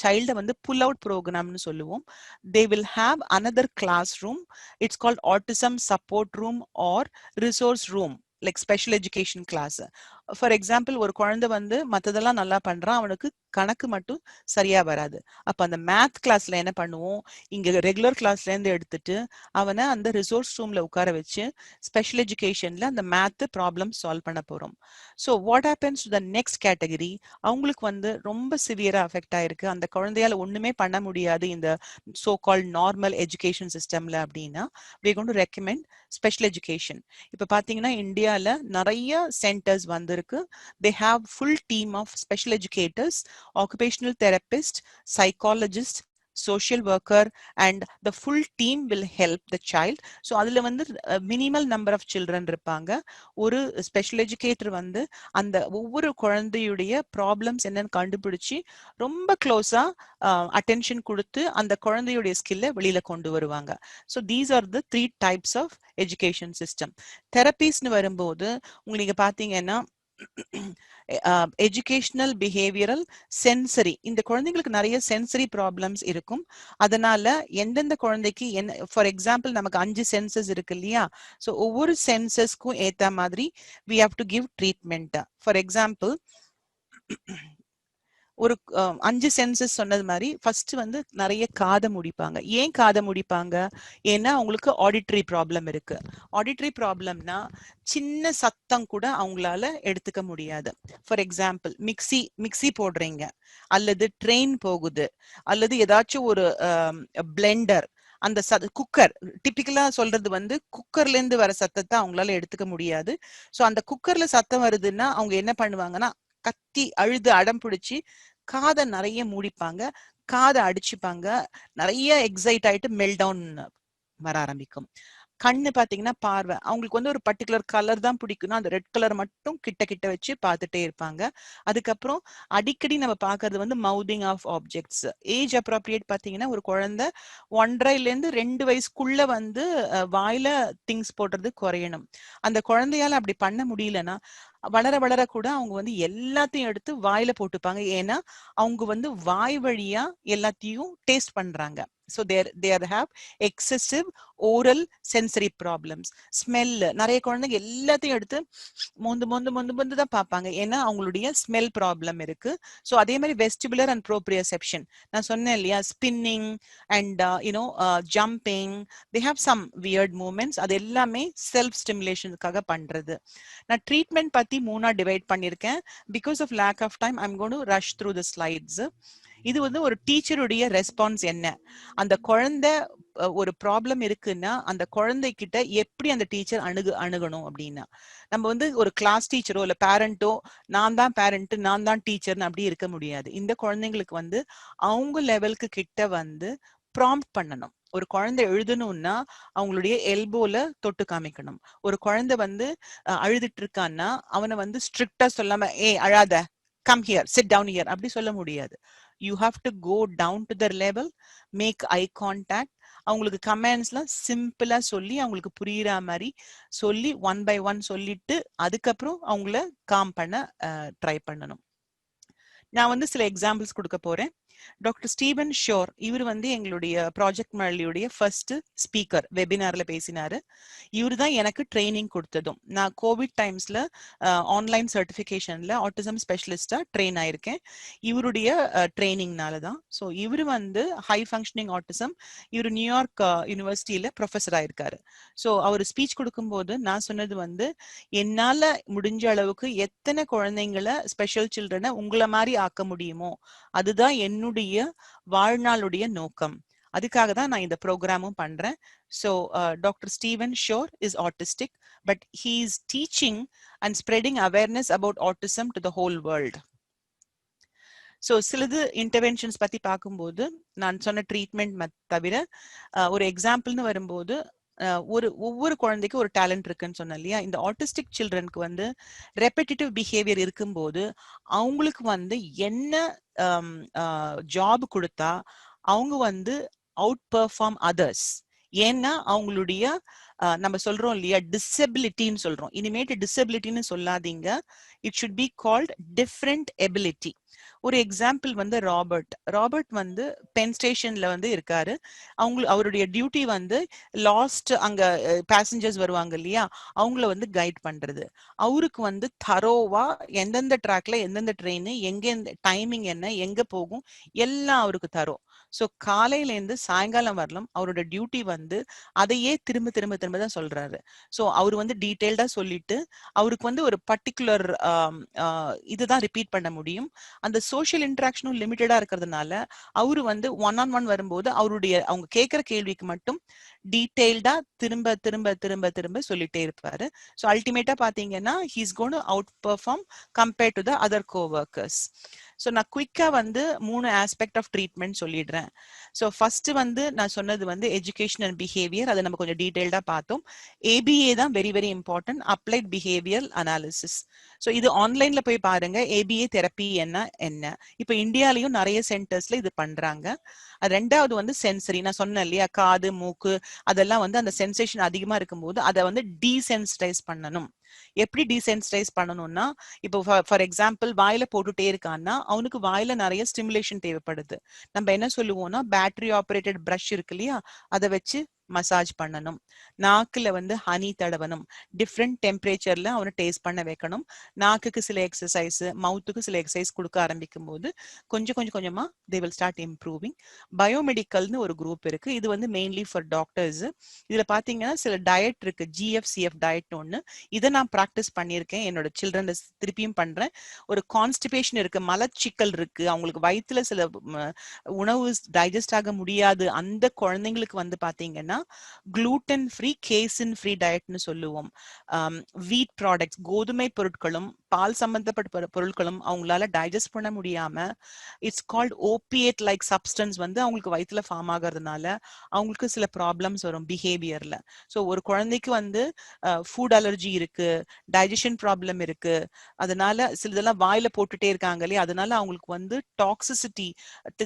சைல்டை வந்து புல் அவுட் ப்ரோக்ராம்னு சொல்லுவோம். They will have another classroom. It's called autism support room or resource room, like special education class. For example, ஒரு குழந்தை வந்து மற்றதெல்லாம் நல்லா பண்றான், அவனுக்கு கணக்கு மட்டும் சரியா வராது. அப்ப அந்த மேத் கிளாஸ்ல என்ன பண்ணுவோம், இங்க ரெகுலர் கிளாஸ்ல இருந்து எடுத்துட்டு அவனை அந்த ரிசோர்ஸ் ரூம்ல உட்கார வச்சு ஸ்பெஷல் எஜுகேஷன்ல அந்த மேத் ப்ராப்ளம் சால்வ் பண்ண போறோம். So what happens to the next category, அவங்களுக்கு வந்து ரொம்ப சிவியரா அஃபெக்ட் ஆயிருக்கு, அந்த குழந்தையால ஒண்ணுமே பண்ண முடியாது இந்த சோ கால்ட் நார்மல் எஜுகேஷன் சிஸ்டம்ல அப்படின்னா we are going to recommend special education. இப்ப பாத்தீங்கன்னா இந்தியால நிறைய சென்டர்ஸ் வந்திருக்கு. they have full team of special educators, occupational therapist, psychologist, social worker, and the full team will help the child. So அதுல வந்து minimal number of children இருப்பாங்க. ஒரு special educator வந்து அந்த ஒவ்வொரு குழந்தையுடைய ப்ராப்ளம்ஸ் என்னன்னு கண்டுபிடிச்சு ரொம்ப க்ளோஸா அட்டென்ஷன் கொடுத்து அந்த குழந்தையுடைய ஸ்கில்லை வெளியில கொண்டு வருவாங்க. So these are the 3 types of education system. தெரப்பீஸ்னு வரும்போது உங்களுக்கு பாத்தீங்கன்னா எஜுகேஷனல், பிஹேவியரல், சென்சரி, இந்த குழந்தைங்களுக்கு நிறைய சென்சரி ப்ராப்ளம்ஸ் இருக்கும். அதனால எந்தெந்த குழந்தைக்கு என்ன, ஃபார் எக்ஸாம்பிள் நமக்கு 5 சென்சஸ் இருக்கு இல்லையா, ஸோ ஒவ்வொரு சென்சஸ்க்கும் ஏத்த மாதிரி we have to give treatment. For example, ஒரு 5 சென்சஸ் சொன்னது மாதிரி ஃபர்ஸ்ட் வந்து நிறைய காதை முடிப்பாங்க. ஏன் காதை முடிப்பாங்க? ஏன்னா அவங்களுக்கு ஆடிட்டரி ப்ராப்ளம் இருக்கு. ஆடிட்டரி ப்ராப்ளம்னா சின்ன சத்தம் கூட அவங்களால எடுத்துக்க முடியாது. ஃபார் எக்ஸாம்பிள், மிக்ஸி போடுறீங்க, அல்லது ட்ரெயின் போகுது, அல்லது ஏதாச்சும் ஒரு பிளெண்டர், அந்த குக்கர், டிபிக்கலா சொல்றது வந்து குக்கர்ல இருந்து வர சத்தத்தை அவங்களால எடுத்துக்க முடியாது. ஸோ அந்த குக்கர்ல சத்தம் வருதுன்னா அவங்க என்ன பண்ணுவாங்கன்னா கத்தி அழுது அடம் பிடிச்சி காதை நிறைய மூடிப்பாங்க, காதை அடிச்சுப்பாங்க, நிறைய எக்ஸைட் ஆயிட்டு மெல் டவுன் வர ஆரம்பிக்கும். கண்ணு பாத்தீங்கன்னா பார்வை, அவங்களுக்கு வந்து ஒரு பர்டிகுலர் கலர் தான் பிடிக்கும்னா அந்த ரெட் கலர் மட்டும் கிட்ட கிட்ட வச்சு பார்த்துட்டே இருப்பாங்க. அதுக்கப்புறம் அடிக்கடி நம்ம பாக்குறது வந்து மவுதிங் ஆஃப் ஆப்ஜெக்ட்ஸ். ஏஜ் அப்ரோப்ரியேட் பாத்தீங்கன்னா ஒரு குழந்தை 1.5 to 2 வயசுக்குள்ள வந்து வாயில திங்ஸ் போடுறது குறையணும். அந்த குழந்தையால அப்படி பண்ண முடியலன்னா வளர வளர கூட அவங்க வந்து எல்லாத்தையும் எடுத்து வாயில போட்டுப்பாங்க. ஏன்னா அவங்க வந்து வாய் வழியா எல்லாத்தையும் டேஸ்ட் பண்றாங்க. So they have excessive oral sensory problems. Smell, நிறைய குழந்தைங்க எல்லாத்தையும் எடுத்து மொந்து மொந்து மொந்து மொந்து தான் பார்ப்பாங்க. ஏன்னா அவங்களுடைய ஸ்மெல் ப்ராப்ளம் இருக்கு. ஸோ அதே மாதிரி வெஸ்டிபுலர் அண்ட் ப்ரோப்ரியோசெப்ஷன், நான் சொன்னேன் இல்லையா, spinning and jumping, they have some weird moments. அது எல்லாமே செல்ஃப் ஸ்டிமுலேஷனுக்காக பண்றது. நான் ட்ரீட்மெண்ட் பத்தி 3ஆ டிவைட் பண்ணியிருக்கேன். Because of lack of time I am going to rush through the slides. இது வந்து ஒரு டீச்சருடைய ரெஸ்பான்ஸ் என்ன, அந்த குழந்தை ஒரு ப்ராப்ளம் இருக்குன்னா அந்த குழந்தைகிட்ட எப்படி அந்த டீச்சர் அணுகணும் அப்படின்னா, நம்ம வந்து ஒரு கிளாஸ் டீச்சரோ இல்ல பேரண்டோ, நான் தான் பேரண்ட் நான் தான் டீச்சர்னு அப்படி இருக்க முடியாது. இந்த குழந்தைங்களுக்கு வந்து அவங்க லெவலுக்கு கிட்ட வந்து ப்ராம்ப்ட் பண்ணணும். ஒரு குழந்தை எழுதணும்னா அவங்களுடைய எல்போல தொட்டு காமிக்கணும். ஒரு குழந்தை வந்து அழுதுட்டு இருக்கான்னா அவனை வந்து ஸ்ட்ரிக்டா சொல்லாம ஏ அழாத, come here, sit down here அப்படி சொல்ல முடியாது. You have to go down to their level, make eye contact, அவங்களுக்கு கமெண்ட்ஸ்லாம் சிம்பிளா சொல்லி அவங்களுக்கு புரியுற மாதிரி சொல்லி 1 by 1 சொல்லிட்டு அதுக்கப்புறம் அவங்கள காம் பண்ண ட்ரை பண்ணணும். நான் வந்து சில எக்ஸாம்பிள்ஸ் கொடுக்க போறேன். டாக்டர் ஸ்டீவன் ஷோர் இவர் வந்து எங்களுடைய ப்ராஜெக்ட் மழலியுடைய ஃபர்ஸ்ட் ஸ்பீக்கர் வெபினார்ல பேசினாரு. இவர் தான் எனக்கு ட்ரைனிங் கொடுத்ததும். நான் கோவிட் டைம்ஸ்ல ஆன்லைன் சர்டிஃபிகேஷன்ல ஆட்டிசம் ஸ்பெஷலிஸ்டா ட்ரெயின் ஆயிருக்கேன் இவருடைய ட்ரைனிங்னால தான். ஸோ இவர் வந்து ஹை ஃபங்க்ஷனிங் ஆட்டிசம், இவர் நியூயார்க் யூனிவர்சிட்டியில ப்ரொஃபஸர் ஆயிருக்காரு. ஸோ அவர் ஸ்பீச் கொடுக்கும்போது நான் சொன்னது வந்து, என்னால முடிஞ்ச அளவுக்கு எத்தனை குழந்தைங்களை ஸ்பெஷல் சில்ட்ரனை உங்களை மாதிரி ஆக்க முடியுமோ அதுதான் என்னுடைய வாழ்நாளுடைய நோக்கம். அதுக்காக தான் நான் இந்த ப்ரோக்ராமும் பண்றேன். So doctor Steven sure is autistic, but he is teaching and spreading awareness about autism to the whole world. So சிலது இன்டர்வென்ஷன்ஸ் பத்தி பார்க்கும்போது நான் சொன்ன ட்ரீட்மெண்ட் தவிர ஒரு எக்ஸாம்பிள்னு வரும்போது ஒவ்வொரு குழந்தைக்கும் ஒரு டேலண்ட் இருக்குன்னு சொன்னேன் இல்லையா. இந்த ஆட்டிஸ்டிக் சில்ட்ரனுக்கு வந்து ரெப்படிட்டிவ் பிஹேவியர் இருக்கும்போது அவங்களுக்கு வந்து என்ன ஜாப் கொடுத்தா அவங்க வந்து அவுட் பெர்ஃபார்ம் அதர்ஸ். ஏன்னா அவங்களுடைய நம்ம சொல்றோம் இல்லையா டிசபிலிட்டின்னு சொல்றோம். இனிமேட்டு டிசபிலிட்டின்னு சொல்லாதீங்க, it should be called different ability. ஒரு எக்ஸாம்பிள் வந்து ராபர்ட் வந்து பென் ஸ்டேஷன்ல வந்து இருக்காரு. அவருடைய டியூட்டி வந்து லாஸ்ட் அங்க பேசஞ்சர்ஸ் வருவாங்க இல்லையா அவங்கள வந்து கைட் பண்றது. அவருக்கு வந்து தரோவா எந்தெந்த ட்ராக்ல எந்தெந்த ட்ரெயின் எங்க டைமிங் என்ன எங்க போகும் எல்லாம் அவருக்கு தரும். ஸோ காலையில இருந்து சாயங்காலம் வரலாம் அவரோட டியூட்டி வந்து அதையே திரும்ப திரும்ப திரும்ப தான் சொல்றாரு. ஸோ அவர் வந்து டீட்டெயில்டா சொல்லிட்டு அவருக்கு வந்து ஒரு பர்டிகுலர் இதுதான் ரிப்பீட் பண்ண முடியும். அந்த சோஷியல் இன்டராக்ஷனும் லிமிட்டடா இருக்கிறதுனால அவரு வந்து ஒன் ஆன் ஒன் வரும்போது அவங்க கேட்கிற கேள்விக்கு மட்டும் டீட்டெயில்டா திரும்ப திரும்ப திரும்ப திரும்ப சொல்லிட்டே இருப்பாரு. ஸோ அல்டிமேட்டா பாத்தீங்கன்னா he's gone outperform compared to the other coworkers. So நான் குயிக்கா வந்து 3 ஆஸ்பெக்ட் ஆஃப் ட்ரீட்மெண்ட் சொல்லிடுறேன். ஸோ ஃபர்ஸ்ட் வந்து நான் சொன்னது வந்து எஜுகேஷன் அண்ட் பிஹேவியர், அதை நம்ம கொஞ்சம் டீடைல்டா பார்த்தோம். ஏபிஏ தான் very very important, applied behaviour analysis. So இது ஆன்லைன்ல போய் பாருங்க ஏபிஏ தெரப்பி என்ன. இப்போ இந்தியாலையும் நிறைய சென்டர்ஸ்ல இது பண்றாங்க. ரெண்டாவது வந்து சென்சரி, நான் சொன்னேன் இல்லையா காது மூக்கு அதெல்லாம் வந்து அந்த சென்சேஷன் அதிகமா இருக்கும்போது அதை வந்து டீசென்சிடைஸ் பண்ணணும். எப்படி டீசென்சிடைஸ் பண்ணணும்னா இப்போ ஃபார் எக்ஸாம்பிள் வாயில போட்டுட்டே இருக்கான்னா அவனுக்கு வாயில நிறைய ஸ்டிமுலேஷன் தேவைப்படுது. நம்ம என்ன சொல்லுவோம்னா பேட்டரி ஆப்ரேட்டட் பிரஷ் இருக்கு இல்லையா அதை வச்சு மசாஜ் பண்ணணும். நாக்குல வந்து ஹனி தடவணும். டிஃப்ரெண்ட் டெம்பரேச்சர்ல அவனை டேஸ்ட் பண்ண வைக்கணும். நாக்குக்கு சில எக்ஸசைஸ் மவுத்துக்கு சில எக்ஸசைஸ் கொடுக்க ஆரம்பிக்கும் போது கொஞ்சம் கொஞ்சம் கொஞ்சமா தே வில் ஸ்டார்ட் இம்ப்ரூவிங். பயோமெடிக்கல்னு ஒரு குரூப் இருக்கு, இது வந்து மெயின்லி ஃபார் டாக்டர்ஸ். இதுல பாத்தீங்கன்னா சில டயட் இருக்கு, ஜிஎஃப்சிஎஃப் டயட் ஒன்னு. இதை நான் ப்ராக்டிஸ் பண்ணியிருக்கேன் என்னோட சில்ட்ரன் திருப்பியும் பண்றேன். ஒரு கான்ஸ்டிபேஷன் இருக்கு, மலச்சிக்கல் இருக்கு, அவங்களுக்கு வயிற்றுல சில உணவு டைஜஸ்ட் ஆக முடியாது, அந்த குழந்தைங்களுக்கு வந்து பாத்தீங்கன்னா குளூட்டன் ஃப்ரீ கேசின் ஃப்ரீ டயட்னு சொல்லுவோம். வீட் ப்ராடக்ட்ஸ் கோதுமை பொருட்களும் பால் சம்பந்தப்பட்ட பொருட்களும் அவங்களால டைஜஸ்ட் பண்ண முடியாம it's called opiate like substance வந்து அவங்களுக்கு வயிற்றுல ஃபார்ம் ஆகிறதுனால அவங்களுக்கு சில ப்ராப்ளம்ஸ் வரும் பிஹேவியர்ல. ஸோ ஒரு குழந்தைக்கு வந்து ஃபுட் அலர்ஜி இருக்கு, டைஜஷன் ப்ராப்ளம் இருக்கு, அதனால சிலதெல்லாம் வாயில போட்டுட்டே இருக்காங்க இல்லையா அதனால அவங்களுக்கு வந்து டாக்ஸிசிட்டி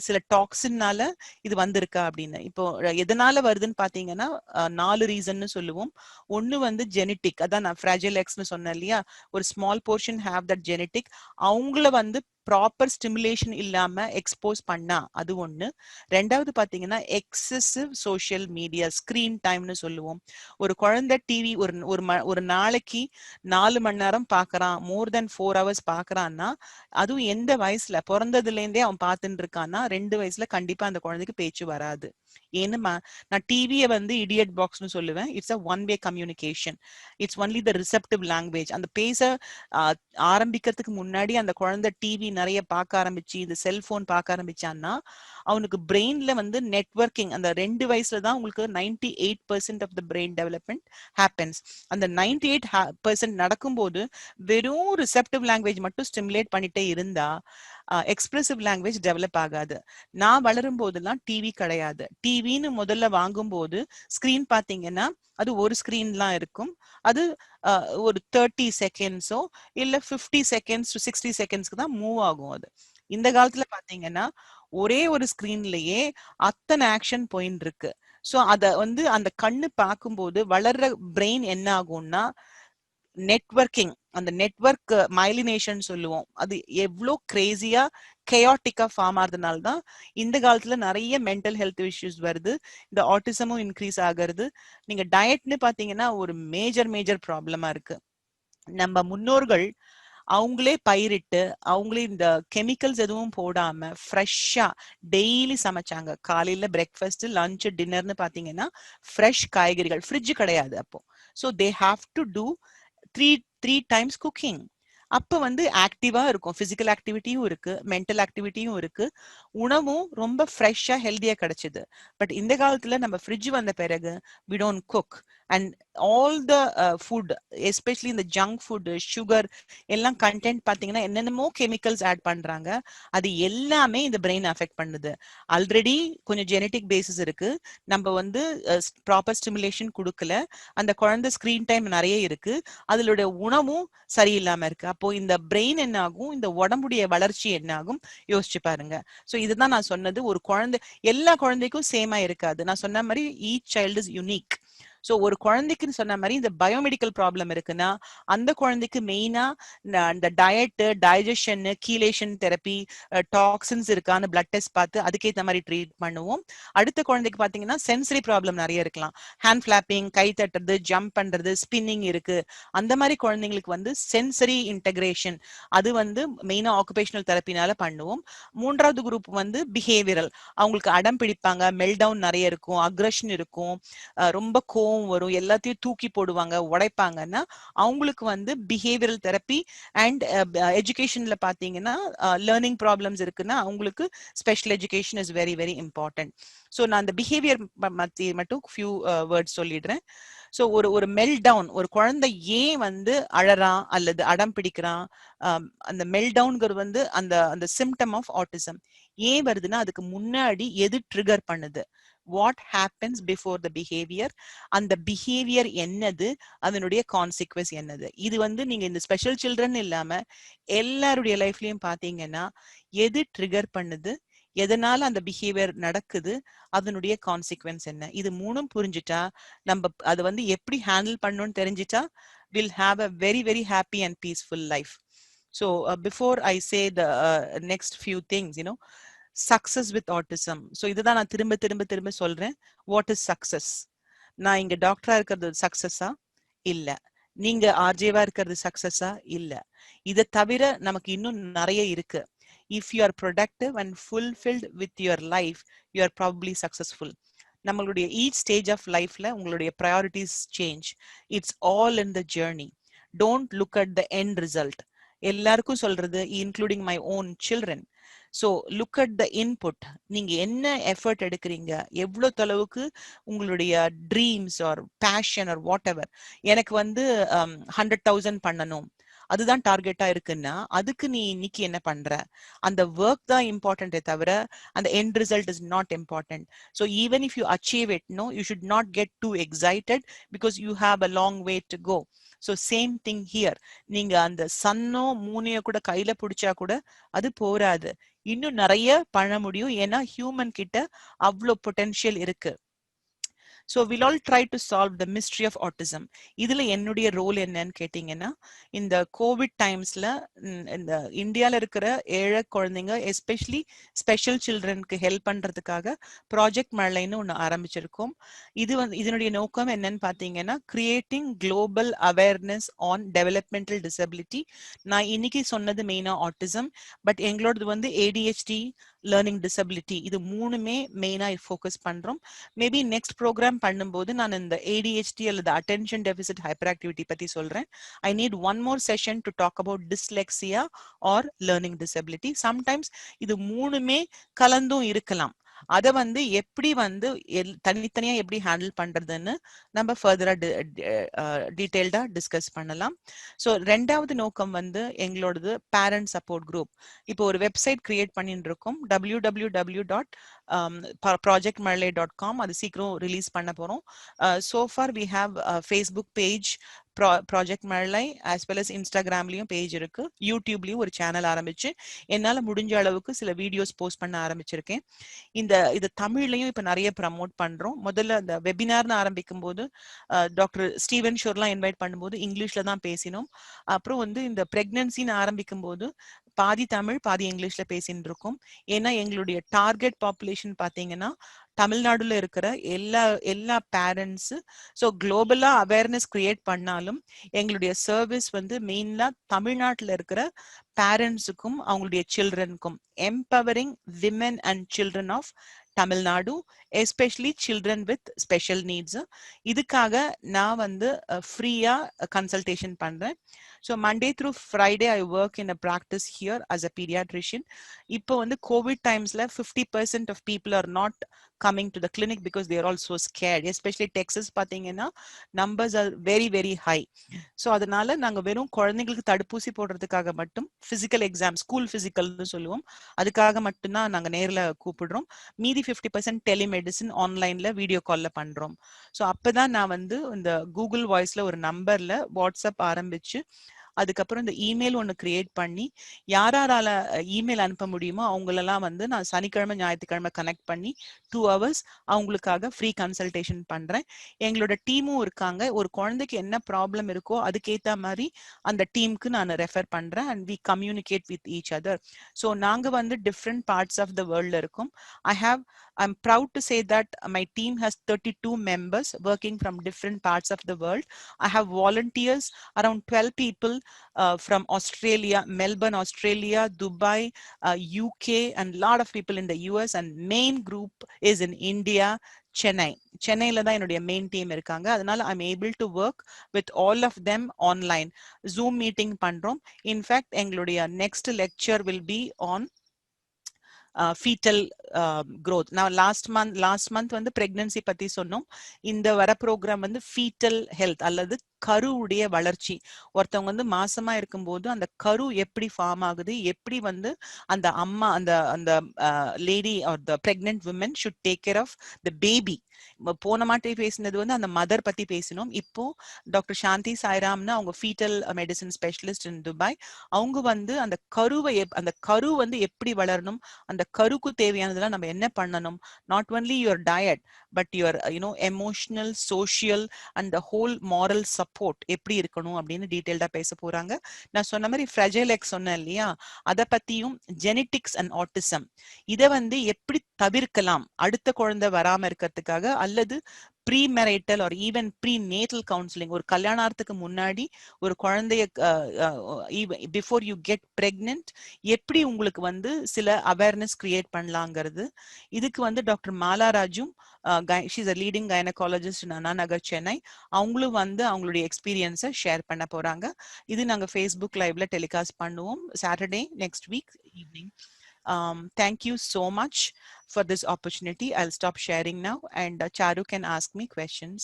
சில டாக்ஸின்னால இது வந்திருக்கா அப்படின்னு. இப்போ எதனால வருதுன்னு பாத்தீங்கன்னா 4 ரீசன்னு சொல்லுவோம். ஒன்னு வந்து ஜெனட்டிக், அதான் நான் ஃப்ராஜைல் எக்ஸ்னு சொன்னேன் இல்லையா, ஒரு small portion have that genetic. அவங்கள வந்து ப்ராப்பர் ஸ்டிமுலேஷன் இல்லாம எக்ஸ்போஸ் பண்ணா அது ஒண்ணு. ரெண்டாவது பாத்தீங்கன்னா எக்ஸசிவ் சோஷியல் மீடியா ஸ்கிரீன் டைம்னு சொல்லுவோம். ஒரு குழந்தை டிவி ஒரு நாளைக்கு 4 மணி நேரம் பாக்குறான், மோர் தென் 4 hours பாக்குறான்னா அதுவும் எந்த வயசுல பிறந்ததுல இருந்தே அவன் பார்த்துட்டு இருக்கான்னா 2 வயசுல கண்டிப்பா அந்த குழந்தைக்கு பேச்சு வராது. ஏன்னா நான் டிவியை வந்து இடியட் பாக்ஸ்னு சொல்லுவேன். It's a one way communication, it's only the receptive language. அந்த பேச ஆரம்பிக்கிறதுக்கு முன்னாடி அந்த குழந்தை டிவி நிறைய பார்க்க ஆரம்பிச்சு இந்த செல்போன் பார்க்க ஆரம்பிச்சான்னா அவனுக்கு பிரெயின்ல வந்து நெட்வொர்க்கிங் அந்த 2 வயசுல தான் உங்களுக்கு 98% of the brain development happens. அந்த 98% நடக்கும்போது வெறும் ரிசெப்டிவ் லாங்குவேஜ் மட்டும் ஸ்டிமுலேட் பண்ணிட்டே இருந்தா எக்ஸ்பிரசிவ் லாங்குவேஜ் டெவலப் ஆகாது. நான் வளரும் போதெல்லாம் டிவி கிடையாது. டிவின்னு முதல்ல வாங்கும்போது ஸ்கிரீன் பாத்தீங்கன்னா அது ஒரு ஸ்கிரீன்லாம் இருக்கும். அது ஒரு 30 செகண்ட்ஸோ இல்ல 50 செகண்ட்ஸ் டு 60 செகண்ட்ஸ்க்கு தான் மூவ் ஆகும். அது இந்த காலத்துல பாத்தீங்கன்னா ஒரே ஒரு ஸ்கிரீன்லயே அத்தனை ஆக்ஷன் போயின்னு இருக்கு. ஸோ அத வந்து அந்த கண்ணு பார்க்கும்போது வளர்ற பிரெயின் என்ன ஆகும்னா நெட்வொர்க்கிங், அந்த நெட்வொர்க் மைலினேஷன் சொல்லுவோம், அது எவ்வளோ கிரேசியா கெயாட்டிக்கா ஃபார்ம் ஆகுறதுனால தான் இந்த காலத்துல நிறைய மென்டல் ஹெல்த் இஷ்யூஸ் வருது, இந்த ஆட்டிசமும் இன்க்ரீஸ் ஆகுறது. நீங்க டயட்னு பாத்தீங்கன்னா ஒரு மேஜர் மேஜர் ப்ராப்ளமா இருக்கு. நம்ம முன்னோர்கள் அவங்களே பயிரிட்டு அவங்களே இந்த கெமிக்கல்ஸ் எதுவும் போடாம ஃப்ரெஷ்ஷா டெய்லி சமைச்சாங்க. காலையில பிரேக்ஃபாஸ்ட், லஞ்ச், டின்னர்னு பாத்தீங்கன்னா ஃப்ரெஷ் காய்கறிகள், ஃப்ரிட்ஜ் கிடையாது அப்போ. So they have to do three three times cooking. அப்ப வந்து ஆக்டிவா இருக்கும், பிசிக்கல் ஆக்டிவிட்டியும் இருக்கு, மென்டல் ஆக்டிவிட்டியும் இருக்கு, உணவும் ரொம்ப ஃப்ரெஷ்ஷா ஹெல்தியா கிடைச்சது. பட் இந்த காலத்துல நம்ம ஃப்ரிட்ஜ் வந்த பிறகு we don't cook, and all the food, especially இந்த ஜங்க் ஃபுட், சுகர் எல்லாம் கண்டென்ட் பாத்தீங்கன்னா என்னென்னமோ கெமிக்கல்ஸ் ஆட் பண்றாங்க. அது எல்லாமே இந்த பிரெயின் அஃபெக்ட் பண்ணுது. ஆல்ரெடி கொஞ்சம் ஜெனட்டிக் பேசிஸ் இருக்கு, நம்ம வந்து ப்ராப்பர் ஸ்டிமுலேஷன் கொடுக்கல, அந்த குழந்தை ஸ்கிரீன் டைம் நிறைய இருக்கு, அதோட உணவும் சரியில்லாம இருக்கு. அப்போ இந்த பிரெயின் என்ன ஆகும், இந்த உடம்புடைய வளர்ச்சி என்ன ஆகும் யோசிச்சு பாருங்க. சோ இதுதான் நான் சொன்னது, ஒரு குழந்தை எல்லா குழந்தைக்கும் சேமா இருக்காது. நான் சொன்ன மாதிரி each child is unique. So ஒரு குழந்தைக்குன்னு சொன்ன மாதிரி இந்த பயோமெடிக்கல் ப்ராப்ளம் இருக்குன்னா அந்த குழந்தைக்கு மெயினா இந்த diet, digestion, chelation therapy, toxins இருக்கான்னு பிளட் டெஸ்ட் பார்த்து அதுக்கேற்ற மாதிரி ட்ரீட் பண்ணுவோம். அடுத்த குழந்தைக்கு பாத்தீங்கன்னா சென்சரி ப்ராப்ளம் நிறைய இருக்கலாம், ஹேண்ட் ஃபிளாப்பிங், கை தட்டுறது, ஜம்ப் பண்றது, ஸ்பின்னிங் இருக்கு. அந்த மாதிரி குழந்தைங்களுக்கு வந்து சென்சரி இன்டகிரேஷன், அது வந்து மெயினா ஆக்குபேஷனல் தெரப்பினால பண்ணுவோம். மூன்றாவது குரூப் வந்து பிஹேவியரல், அவங்களுக்கு அடம் பிடிப்பாங்க, மெல்டவுன் நிறைய இருக்கும், அக்ரஷன் இருக்கும், ரொம்ப கோவம் வரும், எல்லாத்தையும் தூக்கி போடுவாங்க, உடைப்பாங்கன்னா அவங்களுக்கு வந்து பிஹேவியரல் தெரப்பி. அண்ட் எஜுகேஷன்ல பாத்தீங்கன்னா லேர்னிங் ப்ராப்ளம்ஸ் இருக்குன்னா அவங்களுக்கு special education is very very important. So நான் அந்த பிஹேவியர் பத்தி மட்டும் ஃபியூ வேர்ட்ஸ் சொல்லிடுறேன். ஸோ ஒரு ஒரு மெல் டவுன், ஒரு குழந்தை ஏன் வந்து அழறான் அல்லது அடம் பிடிக்கிறான், அந்த மெல் டவுன்ங்கிறது வந்து அந்த அந்த சிம்டம் ஆஃப் ஆட்டிசம். ஏன் வருதுன்னா அதுக்கு முன்னாடி எது ட்ரிகர் பண்ணுது, what happens before the behaviour, அந்த பிஹேவியர் என்னது, அதனுடைய கான்சிக்வன்ஸ் என்னது. இது வந்து நீங்க இந்த ஸ்பெஷல் சில்ட்ரன் இல்லாம எல்லாருடைய லைஃப்லயும் பாத்தீங்கன்னா எது ட்ரிகர் பண்ணுது, எதனால அந்த பிஹேவியர் நடக்குது, அதனுடைய கான்சிக்வன்ஸ் என்ன, இது மூணும் புரிஞ்சுட்டா நம்ம அதை வந்து எப்படி ஹேண்டில் பண்ணணும்னு தெரிஞ்சுட்டா will have a very very happy and peaceful life. So before I say the next few things, success with autism. So இதுதான் நான் திரும்ப திரும்ப திரும்ப சொல்றேன். What is success? நான் இங்க டாக்டரா இருக்கிறது சக்சஸா? இல்ல. நீங்க ஆர்ஜேவா இருக்கிறது சக்சஸா? இல்ல. இதை தவிர நமக்கு இன்னும் நிறைய இருக்கு. If you are productive and fulfilled with your life, you are probably successful. நம்மளுடைய ஈச் ஸ்டேஜ் ஆஃப் லைஃப்ல உங்களுடைய priorities change. It's all in the journey. Don't look at the end result. எல்லாருக்கும் சொல்றது, including my own children. So look at the input. நீங்க என்ன effort எடுக்கிறீங்க, எவ்வளோ தொலைவுக்கு உங்களுடைய dreams or passion or whatever, எனக்கு வந்து 100,000 பண்ணணும் அதுதான் டார்கெட்டா இருக்குன்னா அதுக்கு நீ இன்னைக்கு என்ன பண்ற, அந்த ஒர்க் தான் இம்பார்ட்டன்டே தவிர அந்த end result is not important. So even if you achieve it, no you should not get too excited because you have a long way to go. So same thing here. நீங்க அந்த சன்னோ மூனையோ கூட கையில பிடிச்சா கூட அது போராது, இன்னும் நிறைய பண்ண முடியும். ஏன்னா ஹியூமன் கிட்ட அவ்வளோ பொட்டென்ஷியல் இருக்கு. So will all try to solve the mystery of autism. இதுல என்னுடைய ரோல் என்னன்னு கேட்டீங்கன்னா, இந்த கோவிட் டைம்ஸ்ல இந்த இந்தியால இருக்கிற ஏழை குழந்தைங்க, எஸ்பெஷலி ஸ்பெஷல் சில்ட்ரனுக்கு ஹெல்ப் பண்றதுக்காக ப்ராஜெக்ட் மழைன்னு ஒன்று ஆரம்பிச்சிருக்கோம். இது வந்து இதனுடைய நோக்கம் என்னன்னு பார்த்தீங்கன்னா, creating global awareness on developmental disability. நான் இன்னைக்கு சொன்னது மெயினா ஆட்டிசம், பட் எங்களோடது வந்து ஏடிஹெச்டி, லேர்னிங் டிசபிலிட்டி, இது மூணுமே மெயினா ஃபோக்கஸ் பண்றோம். மேபி நெக்ஸ்ட் ப்ரோக்ராம் பண்ணும்போது நான் இந்த ஏடிஹெச்டி அல்லது அட்டென்ஷன் டெபிசிட் ஹைப்பர் ஆக்டிவிட்டி பத்தி சொல்றேன். I need one more session to talk about dyslexia or learning disability. Sometimes இது மூணுமே கலந்தும் இருக்கலாம். அதை வந்து எப்படி வந்து தனித்தனியா எப்படி ஹேண்டில் பண்றதுன்னு நம்ம ஃபர்தரா டீடைல்டா டிஸ்கஸ் பண்ணலாம். ஸோ ரெண்டாவது நோக்கம் வந்து எங்களோடது பேரண்ட் சப்போர்ட் குரூப். இப்போ ஒரு வெப்சைட் கிரியேட் பண்ணிட்டு இருக்கோம், www.parentsupport.org. projectmarley.com. அது சீக்கிரம் ரிலீஸ் பண்ண போறோம். So far we have a Facebook page, project மழலை, as well as இன்ஸ்டாகிராம்லயும் பேஜ் இருக்கு, யூடியூப்லயும் ஒரு சேனல் ஆரம்பிச்சு என்னால முடிஞ்ச அளவுக்கு சில வீடியோஸ் போஸ்ட் பண்ண ஆரம்பிச்சிருக்கேன். இது தமிழ்லயும் இப்ப நிறைய ப்ரமோட் பண்றோம். முதல்ல அந்த வெபினார்னு ஆரம்பிக்கும் போது டாக்டர் ஸ்டீவன் ஷோர்லாம் இன்வைட் பண்ணும்போது இங்கிலீஷ்ல தான் பேசினோம். அப்புறம் இந்த பிரெக்னன்சின்னு ஆரம்பிக்கும் போது பாதி தமிழ் பாதி இங்கிலீஷ்ல பேசிட்டு இருக்கோம். ஏன்னா எங்களுடைய டார்கெட் பாப்புலேஷன் பாத்தீங்கன்னா தமிழ்நாடுல இருக்கிற எல்லா எல்லா பேரண்ட்ஸ். ஸோ குளோபலா அவேர்னஸ் கிரியேட் பண்ணாலும் எங்களுடைய சர்வீஸ் மெயின்லா தமிழ்நாட்டில் இருக்கிற பேரண்ட்ஸுக்கும் அவங்களுடைய சில்ட்ரனுக்கும், empowering women and children of Tamil Nadu, especially children with special needs. இதுக்காக நான் ஃப்ரீயா கன்சல்டேஷன் பண்றேன். So Monday through Friday I work in a practice here as a paediatrician. இப்போ கோவிட் டைம்ஸ்ல 50% of people are not coming to the clinic because they are all so scared. Especially Texas பாத்தீங்கன்னா numbers are very very high. So அதனால நாங்க வெறும் குழந்தைகளுக்கு தடுப்பூசி போடுறதுக்காக மட்டும் பிசிக்கல் எக்ஸாம், ஸ்கூல் பிசிக்கல்னு சொல்லுவோம், அதுக்காக மட்டும்தான் நாங்க நேர்ல கூப்பிடுறோம். மீதி 50% டெலிமெடிசின் ஆன்லைன்ல வீடியோ கால்ல பண்றோம். ஸோ அப்பதான் நான் இந்த கூகுள் வாய்ஸ்ல ஒரு நம்பர்ல வாட்ஸ்அப் ஆரம்பிச்சு அதுக்கப்புறம் இந்த இமெயில் ஒன்று கிரியேட் பண்ணி யாரால இமெயில் அனுப்ப முடியுமோ அவங்களெல்லாம் நான் சனிக்கிழமை ஞாயிற்றுக்கிழமை கனெக்ட் பண்ணி 2 hours அவங்களுக்காக ஃப்ரீ கன்சல்டேஷன் பண்றேன். எங்களோட டீமும் இருக்காங்க. ஒரு குழந்தைக்கு என்ன ப்ராப்ளம் இருக்கோ அதுக்கேற்ற மாதிரி அந்த டீமுக்கு நான் ரெஃபர் பண்றேன். And we communicate with each other. So நாங்க டிஃப்ரெண்ட் பார்ட்ஸ் ஆஃப் த வேர்ல்ட்ல இருக்கோம். I'm proud to say that my team has 32 members working from different parts of the world. I have volunteers, around 12 people from Australia, Melbourne, Australia, Dubai, UK, and a lot of people in the US. And main group is in India, Chennai. சென்னையில தான் என்னுடைய main team இருக்காங்க. அதனால I'm able to work with all of them online. Zoom meeting பண்றோம். In fact எங்களுடைய next lecture will be on fetal growth. Now last month pregnancy பத்தி சொன்னோம். இந்த வர ப்ரோக்ராம் fetal health அல்லது கருவுடைய வளர்ச்சி. ஒருத்தவங்க மாசமா இருக்கும்போது அந்த கரு எப்படி ஃபார்ம் ஆகுது, எப்படி அந்த அம்மா அந்த lady or the pregnant women should take care of the baby. போன மாட்டே பேசினது அந்த மதர் பத்தி பேசினோம். இப்போ டாக்டர் சாந்தி சாய்ராம்னு அவங்க foetal medicine specialist in Dubai. அவங்க அந்த கருவை அந்த கரு எப்படி வளரணும், அந்த கருக்கு தேவையானதெல்லாம் நம்ம என்ன பண்ணணும், not only your diet but your emotional, social and the whole moral support எப்படி இருக்கணும் அப்படின்னு டீடைல்டா பேச போறாங்க. நான் சொன்ன மாதிரி ஃப்ரெஜைல் எக்ஸ் சொன்னேன் இல்லையா, அதை பத்தியும் ஜெனட்டிக்ஸ் அண்ட் ஆட்டிசம் இதை எப்படி தவிர்க்கலாம் அடுத்த குழந்தை வராம இருக்கிறதுக்காக, அல்லது premarital or even prenatal counselling, ஒரு கல்யாணத்துக்கு முன்னாடி ஒரு குழந்தைய பிஃபோர் யூ கெட் பிரெக்னன்ட் எப்படி உங்களுக்கு சில அவேர்னஸ் கிரியேட் பண்ணலாங்கிறது. இதுக்கு டாக்டர் மாலாராஜும் she's a leading gynaecologist in Anna Nagar, Chennai. அவங்களும் அவங்களுடைய எக்ஸ்பீரியன்ஸை ஷேர் பண்ண போறாங்க. இது நாங்க ஃபேஸ்புக் லைவ்ல டெலிகாஸ்ட் பண்ணுவோம் Saturday next week evening. Thank you so much for this opportunity. I'll stop sharing now and Charu can ask me questions.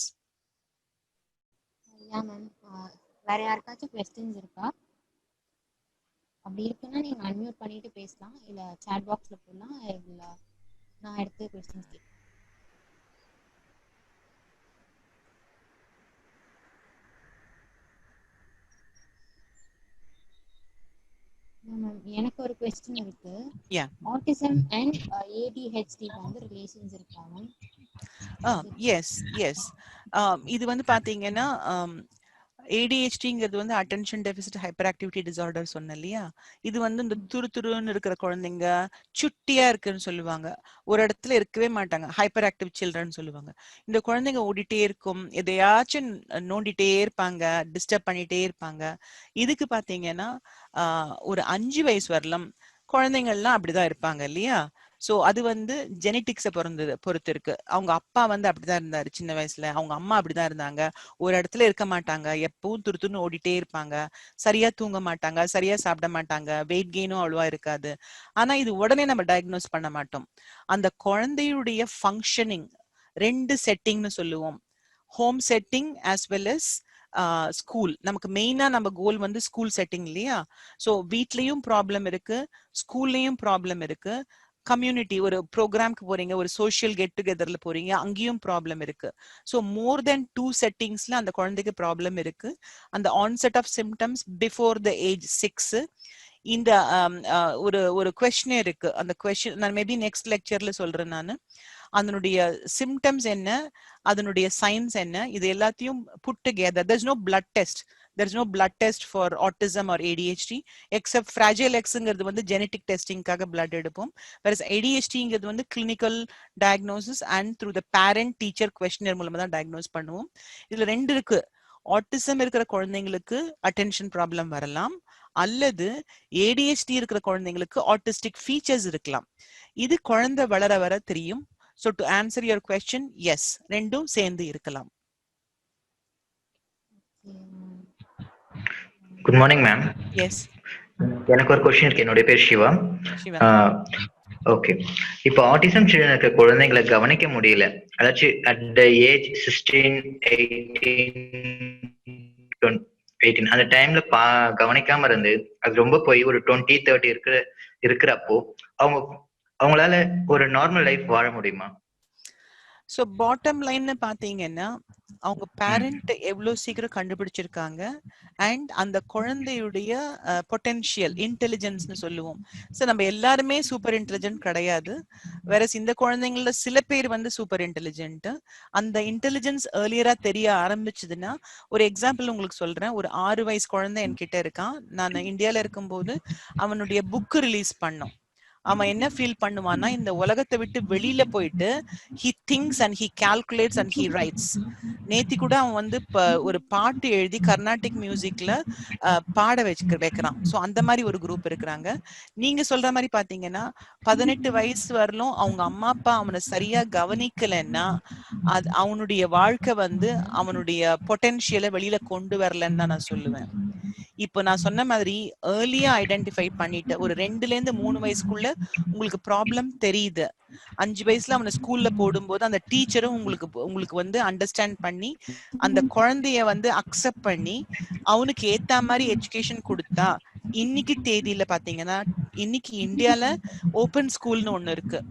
Yeah ma'am, வேற யாருக்காச்சும் questions இருக்கா? அப்படி இருக்குன்னா நீங்க அன்மியூட் பண்ணிட்டு பேசலாம், இல்ல chat boxல போடலாம், இல்ல நான் எடுத்து questions கேட்கிறேன். எனக்கு ஒரு क्वेश्चन இருக்கு. ஆட்டிசம் அண்ட் ADHD ரிலேஷன்ஸ் இருக்கா மேம்? yes. இது பாத்தீங்கன்னா ADHDங்கிறது attention deficit hyperactivity disorder சொன்னேன் இல்லையா. இது இந்த துருன்னு இருக்கிற குழந்தைங்க, சுட்டியா இருக்குன்னு சொல்லுவாங்க, ஒரு இடத்துல இருக்கவே மாட்டாங்க, ஹைப்பர் ஆக்டிவ் சில்ட்ரன் சொல்லுவாங்க. இந்த குழந்தைங்க ஓடிட்டே இருக்கும், எதையாச்சும் நோண்டிட்டே இருப்பாங்க, டிஸ்டர்ப் பண்ணிட்டே இருப்பாங்க. இதுக்கு பாத்தீங்கன்னா ஒரு 5 வயசு வரலாம் குழந்தைங்கள்லாம் அப்படிதான் இருப்பாங்க இல்லையா. சோ அது ஜெனட்டிக்ஸை பொறுத்து இருக்கு. அவங்க அப்பா அப்படிதான் இருந்தாரு சின்ன வயசுல, அவங்க அம்மா அப்படிதான் இருந்தாங்க, ஒரு இடத்துல இருக்க மாட்டாங்க, எப்பவும் துருத்துன்னு ஓடிட்டே இருப்பாங்க, சரியா தூங்க மாட்டாங்க, சரியா சாப்பிட மாட்டாங்க, வெயிட் கெயினும் அவ்வளவா இருக்காது. ஆனா இது உடனே நம்ம டயக்னோஸ் பண்ண மாட்டோம். அந்த குழந்தையுடைய ஃபங்க்ஷனிங் 2 செட்டிங்னு சொல்லுவோம், home setting as well as school. நமக்கு மெயினா நம்ம கோல் ஸ்கூல் செட்டிங் இல்லையா. சோ வீட்லயும் ப்ராப்ளம் இருக்கு, ஸ்கூல்லயும் ப்ராப்ளம் இருக்கு, கம்யூனிட்டி ஒரு ப்ரோக்ராம்க்கு போறீங்க, ஒரு சோஷியல் கெட் டுகெதர்ல போறீங்க, அங்கேயும் ப்ராப்ளம் இருக்கு. ஸோ மோர் தென் 2 செட்டிங்ஸ்ல அந்த குழந்தைக்கு ப்ராப்ளம் இருக்கு. அந்த onset of symptoms before the age 6. இந்த ஒரு ஒரு கொஸ்டின் இருக்கு. அந்த கொஸ்டின் நான் மேபி நெக்ஸ்ட் லெக்சர்ல சொல்றேன் நான். அதனுடைய சிம்டம்ஸ் என்ன, அதனுடைய சைன்ஸ் என்ன, இது எல்லாத்தையும் put together. there's no blood test. there's no blood test for autism or ADHD except fragile Xங்கிறது வந்து ஜெனடிக் டெஸ்டிங்காக blood எடுப்போம். whereas ADHDங்கிறது வந்து clinical diagnosis and through the parent teacher questionnaire மூலமா தான் டயக்னோஸ் பண்ணுவோம். இதுல ரெண்டு இருக்கு. ஆட்டிசம் இருக்கிற குழந்தைங்களுக்கு அட்டென்ஷன் ப்ராப்ளம் வரலாம், அல்லது ADHD இருக்கிற குழந்தைங்களுக்கு ஆட்டிஸ்டிக் ஃபீச்சர்ஸ் இருக்கலாம். இது குழந்தை வளர வர தெரியும். So to answer your question, yes, ரெண்டும் சேர்ந்து இருக்கலாம். Good morning ma'am. எஸ், எனக்கு ஒரு கொஸ்டின் இருக்கு. என்னுடைய பேர் சிவா. சிவா. ஓகே, இப்போ ஆட்டிசம் சில்ட்ரன் இருக்க குழந்தைங்களை கவனிக்க முடியல, அதாச்சும் அட் த ஏஜ் 16, 18 அந்த டைம்ல கவனிக்காம இருந்து அது ரொம்ப போய் ஒரு 20, 30 இருக்கிறப்போ அவங்களால ஒரு நார்மல் லைஃப் வாழ முடியுமா? ஸோ பாட்டம் லைன்னு பார்த்தீங்கன்னா, அவங்க பேரண்ட் எவ்வளோ சீக்கிரம் கண்டுபிடிச்சிருக்காங்க அண்ட் அந்த குழந்தையுடைய பொட்டென்ஷியல் இன்டெலிஜென்ஸ்னு சொல்லுவோம். ஸோ நம்ம எல்லாருமே சூப்பர் இன்டெலிஜென்ட் கிடையாது. வேற இந்த குழந்தைங்கள சில பேர் வந்து சூப்பர் இன்டெலிஜென்ட். அந்த இன்டெலிஜென்ஸ் ஏர்லியரா தெரிய ஆரம்பிச்சதுன்னா, ஒரு எக்ஸாம்பிள் உங்களுக்கு சொல்றேன். ஒரு 6 வயசு குழந்தை என்கிட்ட இருக்கான். நான் இந்தியால இருக்கும்போது அவனுடைய புக் ரிலீஸ் பண்ணோம். அவன் என்ன ஃபீல் பண்ணுவான்னா, இந்த உலகத்தை விட்டு வெளியில போயிட்டு he thinks and he calculates and he writes. நேத்தி கூட அவன் வந்து ஒரு பாட்டு எழுதி கர்நாடிக் மியூசிக்ல பாட வைக்கிறான். ஸோ அந்த மாதிரி ஒரு குரூப் இருக்கிறாங்க. நீங்க சொல்ற மாதிரி பாத்தீங்கன்னா 18 வயசு வரலும் அவங்க அம்மா அப்பா அவனை சரியா கவனிக்கலைன்னா அது அவனுடைய வாழ்க்கை வந்து அவனுடைய பொட்டென்ஷியலை வெளியில கொண்டு வரலன்னு தான் நான் சொல்லுவேன். இப்போ நான் சொன்ன மாதிரி ஏர்லியா ஐடென்டிஃபை பண்ணிட்டு ஒரு 2ல இருந்து 3 வயசுக்குள்ள உங்களுக்கு ப்ராப்ளம் தெரியுது. 5 வயசுல அவனை ஸ்கூல்ல போடும்போது அந்த டீச்சரும் உங்களுக்கு வந்து அண்டர்ஸ்டாண்ட் பண்ணி அந்த குழந்தைய வந்து அக்செப்ட் பண்ணி அவனுக்கு ஏத்த மாதிரி எஜுகேஷன் கொடுத்தா, இன்னைக்கு தேதியில பாத்தீங்கன்னா இன்னைக்கு இந்தியால ஓப்பன் ஸ்கூல்னு ஒண்ணு இருக்கு.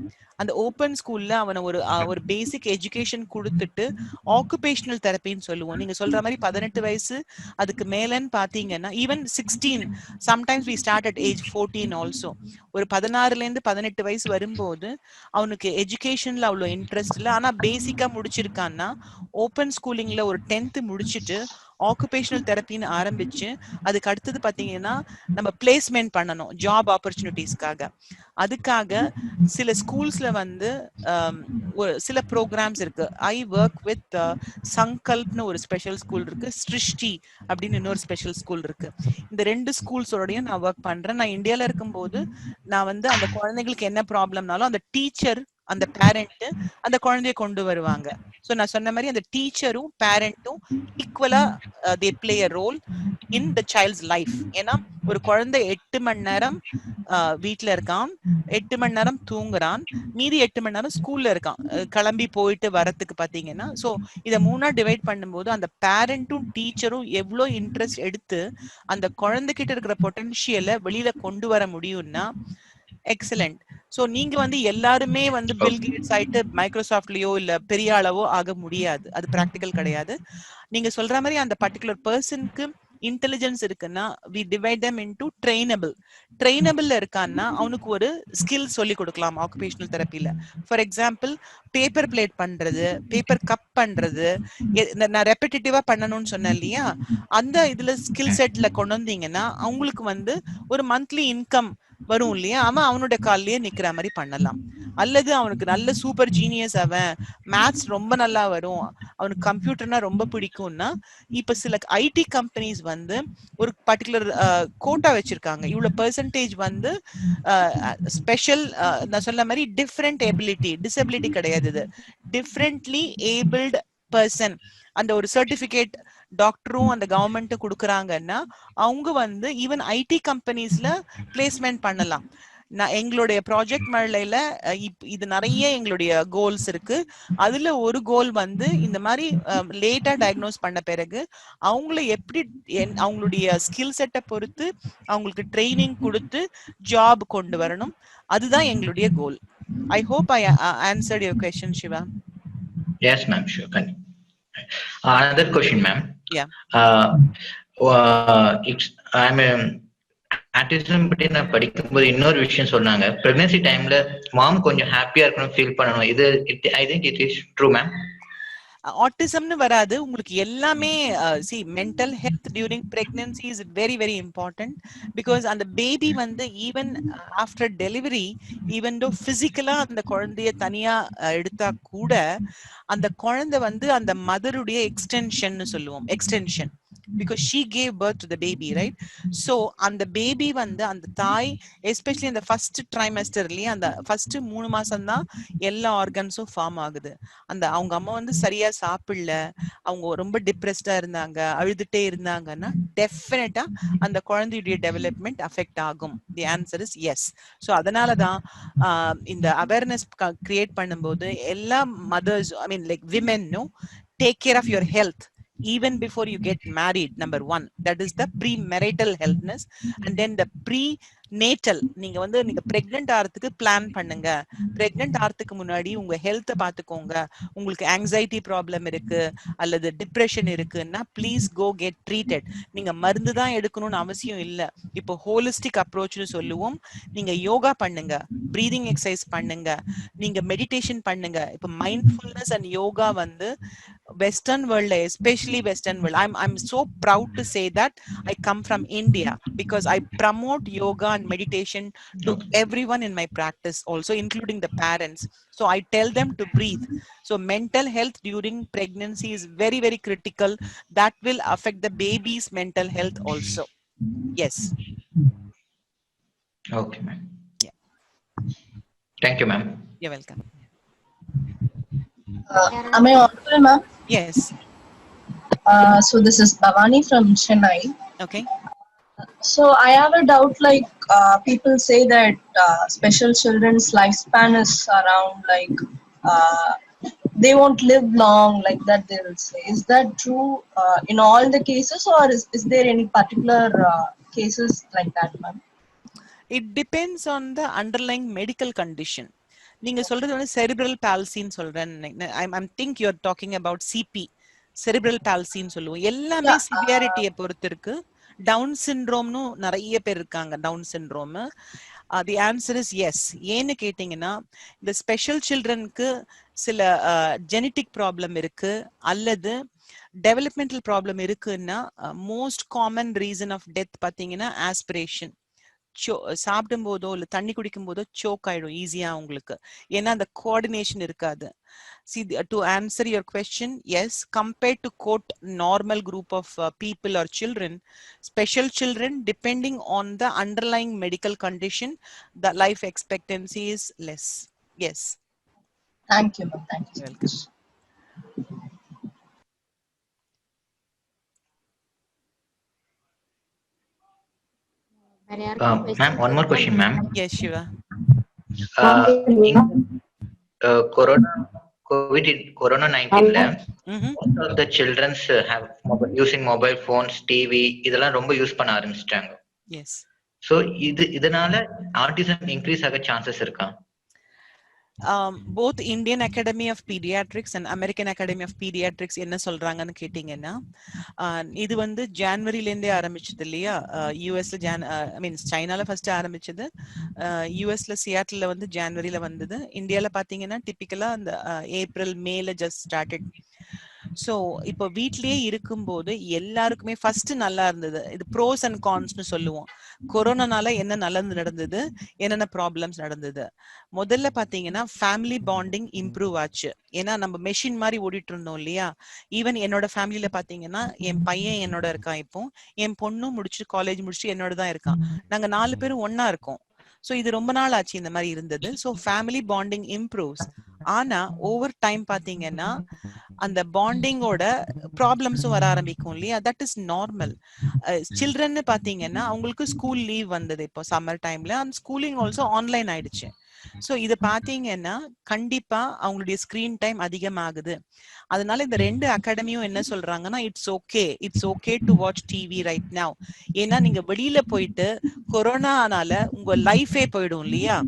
அந்த ஓப்பன் ஸ்கூல்ல அவனை ஒரு பேசிக் எஜுகேஷன் கொடுத்துட்டு ஆக்குபேஷனல் தெரப்பின்னு சொல்லுவோம். நீங்க சொல்ற மாதிரி 18 வயசு அதுக்கு மேலன்னு பாத்தீங்கன்னா even 16, sometimes we start at age 14 also. ஒரு 16ல இருந்து 18 வயசு வரும்போது அவனுக்கு எஜுகேஷன்ல அவ்வளோ இன்ட்ரெஸ்ட் இல்லை, ஆனா பேசிக்கா முடிச்சிருக்கான்னா ஓப்பன் ஸ்கூலிங்ல ஒரு 10th முடிச்சுட்டு ஆக்குபேஷனல் தெரப்பின்னு ஆரம்பிச்சு அதுக்கு அடுத்தது பாத்தீங்கன்னா நம்ம பிளேஸ்மெண்ட் பண்ணணும் ஜாப் ஆப்பர்ச்சுனிட்டிஸ்க்காக. அதுக்காக சில ஸ்கூல்ஸ்ல வந்து சில ப்ரோக்ராம்ஸ் இருக்கு. ஐ ஒர்க் வித் சங்கல்ப்னு ஒரு ஸ்பெஷல் ஸ்கூல் இருக்கு, ஸ்ருஷ்டி அப்படின்னு இன்னொரு ஸ்பெஷல் ஸ்கூல் இருக்கு. இந்த 2 ஸ்கூல்ஸோடயும் நான் ஒர்க் பண்றேன். நான் இந்தியால இருக்கும்போது நான் வந்து அந்த குழந்தைங்களுக்கு என்ன ப்ராப்ளம்னாலும் அந்த டீச்சர் அந்த பேரண்ட் அந்த குழந்தைய கொண்டு வருவாங்க. ஸோ நான் சொன்ன மாதிரி அந்த டீச்சரும் பேரண்ட்டும் ஈக்குவலா they play a role in the child's life. ஏன்னா ஒரு குழந்தை 8 மணி நேரம் வீட்டுல இருக்கான், 8 மணி நேரம் தூங்குறான், மீதி 8 மணி நேரம் ஸ்கூல்ல இருக்கான் கிளம்பி போயிட்டு வரத்துக்கு பாத்தீங்கன்னா. ஸோ இதை 3ஆ டிவைட் பண்ணும்போது அந்த பேரண்ட்டும் டீச்சரும் எவ்வளோ இன்ட்ரெஸ்ட் எடுத்து அந்த குழந்தைகிட்ட இருக்கிற பொட்டன்ஷியலை வெளியில கொண்டு வர முடியும்னா எக்ஸலண்ட். சோ நீங்க வந்து எல்லாருமே வந்து பில் கேட்ஸ் ஆயிட்டு மைக்ரோசாஃப்ட்லயோ இல்ல பெரிய அளவோ ஆக முடியாது. அது பிராக்டிகல் கிடையாது. நீங்க சொல்ற மாதிரி அந்த பர்டிகுலர் பர்சனுக்கு இன்டெலிஜென்ஸ் இருக்குன்னா we divide them into trainable இருக்கான்னா அவனுக்கு ஒரு ஸ்கில் சொல்லி கொடுக்கலாம் ஆக்குபேஷனல் தெரப்பில. ஃபார் எக்ஸாம்பிள் பேப்பர் பிளேட் பண்றது, பேப்பர் கப் பண்றது, நான் ரெப்பிட்டேட்டிவா பண்ணணும்னு சொன்னேன் இல்லையா, அந்த இதுல ஸ்கில் செட்ல கொண்டு வந்தீங்கன்னா அவங்களுக்கு வந்து ஒரு மந்த்லி இன்கம் வரும் இல்லையா, அவன் அவனோட கால்லயே நிக்கிற மாதிரி பண்ணலாம். அல்லது அவனுக்கு நல்ல சூப்பர் ஜீனியஸ், அவன் மேத்ஸ் ரொம்ப நல்லா வரும், அவனுக்கு கம்ப்யூட்டர்னா ரொம்ப பிடிக்கும்னா இப்ப சில ஐடி கம்பெனிஸ் வந்து ஒரு பர்டிகுலர் கோட்டா வச்சிருக்காங்க. இவ்வளவு பெர்சன்டேஜ் வந்து ஸ்பெஷல், நான் சொன்ன மாதிரி டிஃப்ரெண்ட் எபிலிட்டி, டிசபிலிட்டி கிடையாது, இது டிஃப்ரெண்ட்லி ஏபிள்டு பர்சன் அந்த ஒரு சர்டிபிகேட் டாக்டரும் அந்த கவர்மெண்ட் கொடுக்குறாங்கன்னா அவங்க வந்து ஈவன் ஐடி கம்பெனிஸ்ல பிளேஸ்மெண்ட் பண்ணலாம். நான் எங்களுடைய ப்ராஜெக்ட் மழையில இது நிறைய எங்களுடைய கோல்ஸ் இருக்கு. அதுல ஒரு கோல் வந்து இந்த மாதிரி லேட்டா டயக்னோஸ் பண்ண பிறகு அவங்கள எப்படி அவங்களுடைய ஸ்கில் செட்டை பொறுத்து அவங்களுக்கு ட்ரைனிங் கொடுத்து ஜாப் கொண்டு வரணும். அதுதான் எங்களுடைய கோல். I hope I answered your question, Shiva. Yes, ma'am. Sure. Continue. Another question, ma'am. Yeah. It's I'm autism பற்றி நான் படிக்கும்போது இன்னொரு விஷயம் சொன்னாங்க, பிரெக்னன்சி டைம்ல மாம் கொஞ்சம் ஹாப்பியா இருக்கணும், ஃபீல் பண்ணணும். இது I think it is true ma'am. ஆட்டிசம்னு வராது உங்களுக்கு எல்லாமே. see mental health during pregnancy is very very important because அந்த பேபி வந்து even after delivery even though பிசிக்கலா அந்த குழந்தைய தனியா எடுத்தா கூட அந்த குழந்தை வந்து அந்த மதருடைய எக்ஸ்டென்ஷன் சொல்லுவோம், extension, because she gave birth to the baby, right? So அந்த பேபி வந்து அந்த தாய் எஸ்பெஷலி அந்த ஃபர்ஸ்ட் ட்ரைமஸ்டர்லயே அந்த ஃபர்ஸ்ட் 3 மாசம் தான் எல்லா ஆர்கன்ஸும் ஃபார்ம் ஆகுது. அந்த அவங்க அம்மா வந்து சரியா சாப்பிடல, அவங்க ரொம்ப டிப்ரெஸ்டா இருந்தாங்க, அழுதுட்டே இருந்தாங்கன்னா டெஃபினட்டா அந்த குழந்தையுடைய டெவலப்மெண்ட் அஃபெக்ட் ஆகும். The answer is yes. So அதனாலதான் இந்த அவேர்னஸ் கிரியேட் பண்ணும்போது எல்லா mothers, I mean like women, take care of your health even before you get married. Number one, that is the premarital healthness. And then the prenatal, நீங்க வந்து நீங்க pregnant ஆகிறதுக்கு plan பண்ணுங்க. Pregnant ஆகிறதுக்கு முன்னாடி உங்க ஹெல்த்தை பார்த்துக்கோங்க. உங்களுக்கு ஆங்ஸைட்டி ப்ராப்ளம் இருக்கு அல்லது டிப்ரெஷன் இருக்குன்னா ப்ளீஸ் கோ கெட் ட்ரீட்டட். நீங்க மருந்து தான் எடுக்கணும்னு அவசியம் இல்லை. இப்போ ஹோலிஸ்டிக் அப்ரோச்னு சொல்லுவோம். நீங்க யோகா பண்ணுங்க, பிரீதிங் எக்ஸசைஸ் பண்ணுங்க, நீங்க மெடிடேஷன் பண்ணுங்க. இப்போ மைண்ட்ஃபுல்னஸ் அண்ட் யோகா வந்து Western world, especially Western world, I'm so proud to say that I come from India because I promote yoga and meditation to everyone in my practice, also including the parents. So I tell them to breathe. So mental health during pregnancy is very very critical. That will affect the baby's mental health also. Yes. Okay, ma'am. Yeah. Thank you, ma'am. You're welcome. Am I audible, ma'am? Yes. So this is Bhavani from Chennai. Okay. So I have a doubt, like people say that special children's lifespan is around like they won't live long, like that they will say. Is that true in all the cases, or is there any particular cases like that, ma'am? It depends on the underlying medical condition. நீங்க சொல்றது வந்து cerebral பால்சின்னு சொல்றேன். I'm think you are talking about CP, cerebral பால்சின்னு சொல்லுவோம். எல்லாமே சிவியாரிட்டியை பொறுத்து இருக்கு. டவுன் சிண்ட்ரோம்னு நிறைய பேர் இருக்காங்க, down syndrome. The answer is yes. ஏன்னு கேட்டீங்கன்னா இந்த ஸ்பெஷல் சில்ட்ரனுக்கு சில ஜெனட்டிக் ப்ராப்ளம் இருக்கு அல்லது டெவலப்மெண்டல் ப்ராப்ளம் இருக்குன்னா most common reason of death பார்த்தீங்கன்னா ஆஸ்பிரேஷன். சாப்பிடும் போதோ இல்ல தண்ணி குடிக்கும் போதோ சோக் ஆயிடும் ஈஸியா உங்களுக்கு, ஏன்னா அந்த கோஆர்டினேஷன் இருக்காது. See, to answer your question, yes, compared to quote normal group of people or children, special children, depending on the underlying medical condition, the life expectancy is less. Yes. Thank you, ma'am. Thank you. You're welcome. Ma'am, one more question, ma'am. Yes, Shiva. Corona-19 most of the children have using mobile phones, TV, இதெல்லாம் ரொம்ப use பண்ண ஆரம்பிச்சிட்டாங்க. Yes. So இதனால autism increase ஆக chances இருக்கா? Both Indian Academy of Pediatrics and American Academy of Pediatrics என்ன சொல்றாங்கன்னு கேட்டீங்கன்னா, இது வந்து ஜான்வரில இருந்தே ஆரம்பிச்சது இல்லையா? யூஎஸ்ல ஐ மீன் சைனால ஃபர்ஸ்ட் ஆரம்பிச்சது, யூஎஸ்ல சியாட்டில் வந்து ஜான்வரியில வந்தது. இந்தியால பாத்தீங்கன்னா டிபிக்கலா அந்த ஏப்ரல் மேல ஜஸ்ட் ஸ்டார்டட். ஸோ இப்போ வீட்லயே இருக்கும்போது எல்லாருக்குமே ஃபர்ஸ்ட் நல்லா இருந்தது. இது ப்ரோஸ் அண்ட் கான்ஸ்னு சொல்லுவோம். கொரோனானால என்ன நல்லது நடந்தது, என்னென்ன ப்ராப்ளம்ஸ் நடந்தது. முதல்ல பாத்தீங்கன்னா ஃபேமிலி பாண்டிங் இம்ப்ரூவ் ஆச்சு. ஏன்னா நம்ம மெஷின் மாதிரி ஓடிட்டு இருந்தோம் இல்லையா? ஈவன் என்னோட ஃபேமிலியில பாத்தீங்கன்னா என் பையன் என்னோட இருக்கான், இப்போ என் பொண்ணும் முடிச்சு காலேஜ் முடிச்சு என்னோட தான் இருக்கான். நாங்க 4 பேரும் ஒன்னா இருக்கோம். ஸோ இது ரொம்ப நாள் ஆச்சு இந்த மாதிரி இருந்தது. So family bonding improves. ஆனா ஓவர் டைம் பாத்தீங்கன்னா அந்த பாண்டிங்கோட ப்ராப்ளம்ஸும் வர ஆரம்பிக்கும் இல்லையா? That is normal. சில்ட்ரன் பாத்தீங்கன்னா அவங்களுக்கு ஸ்கூல் லீவ் வந்தது இப்போ சம்மர் டைம்ல. அந்த ஸ்கூலிங் ஆல்சோ ஆன்லைன் ஆயிடுச்சு. ஸோ இதை பார்த்தீங்கன்னா கண்டிப்பா அவங்களுடைய ஸ்கிரீன் டைம் அதிகமாகுது. அதனால இந்த 2 அகாடமியும் என்ன சொல்றாங்கன்னா, it's okay to watch TV right now. ஏன்னா நீங்க வெளியில போயிட்டு கொரோனானால உங்க லைஃபே போயிடும் இல்லையா?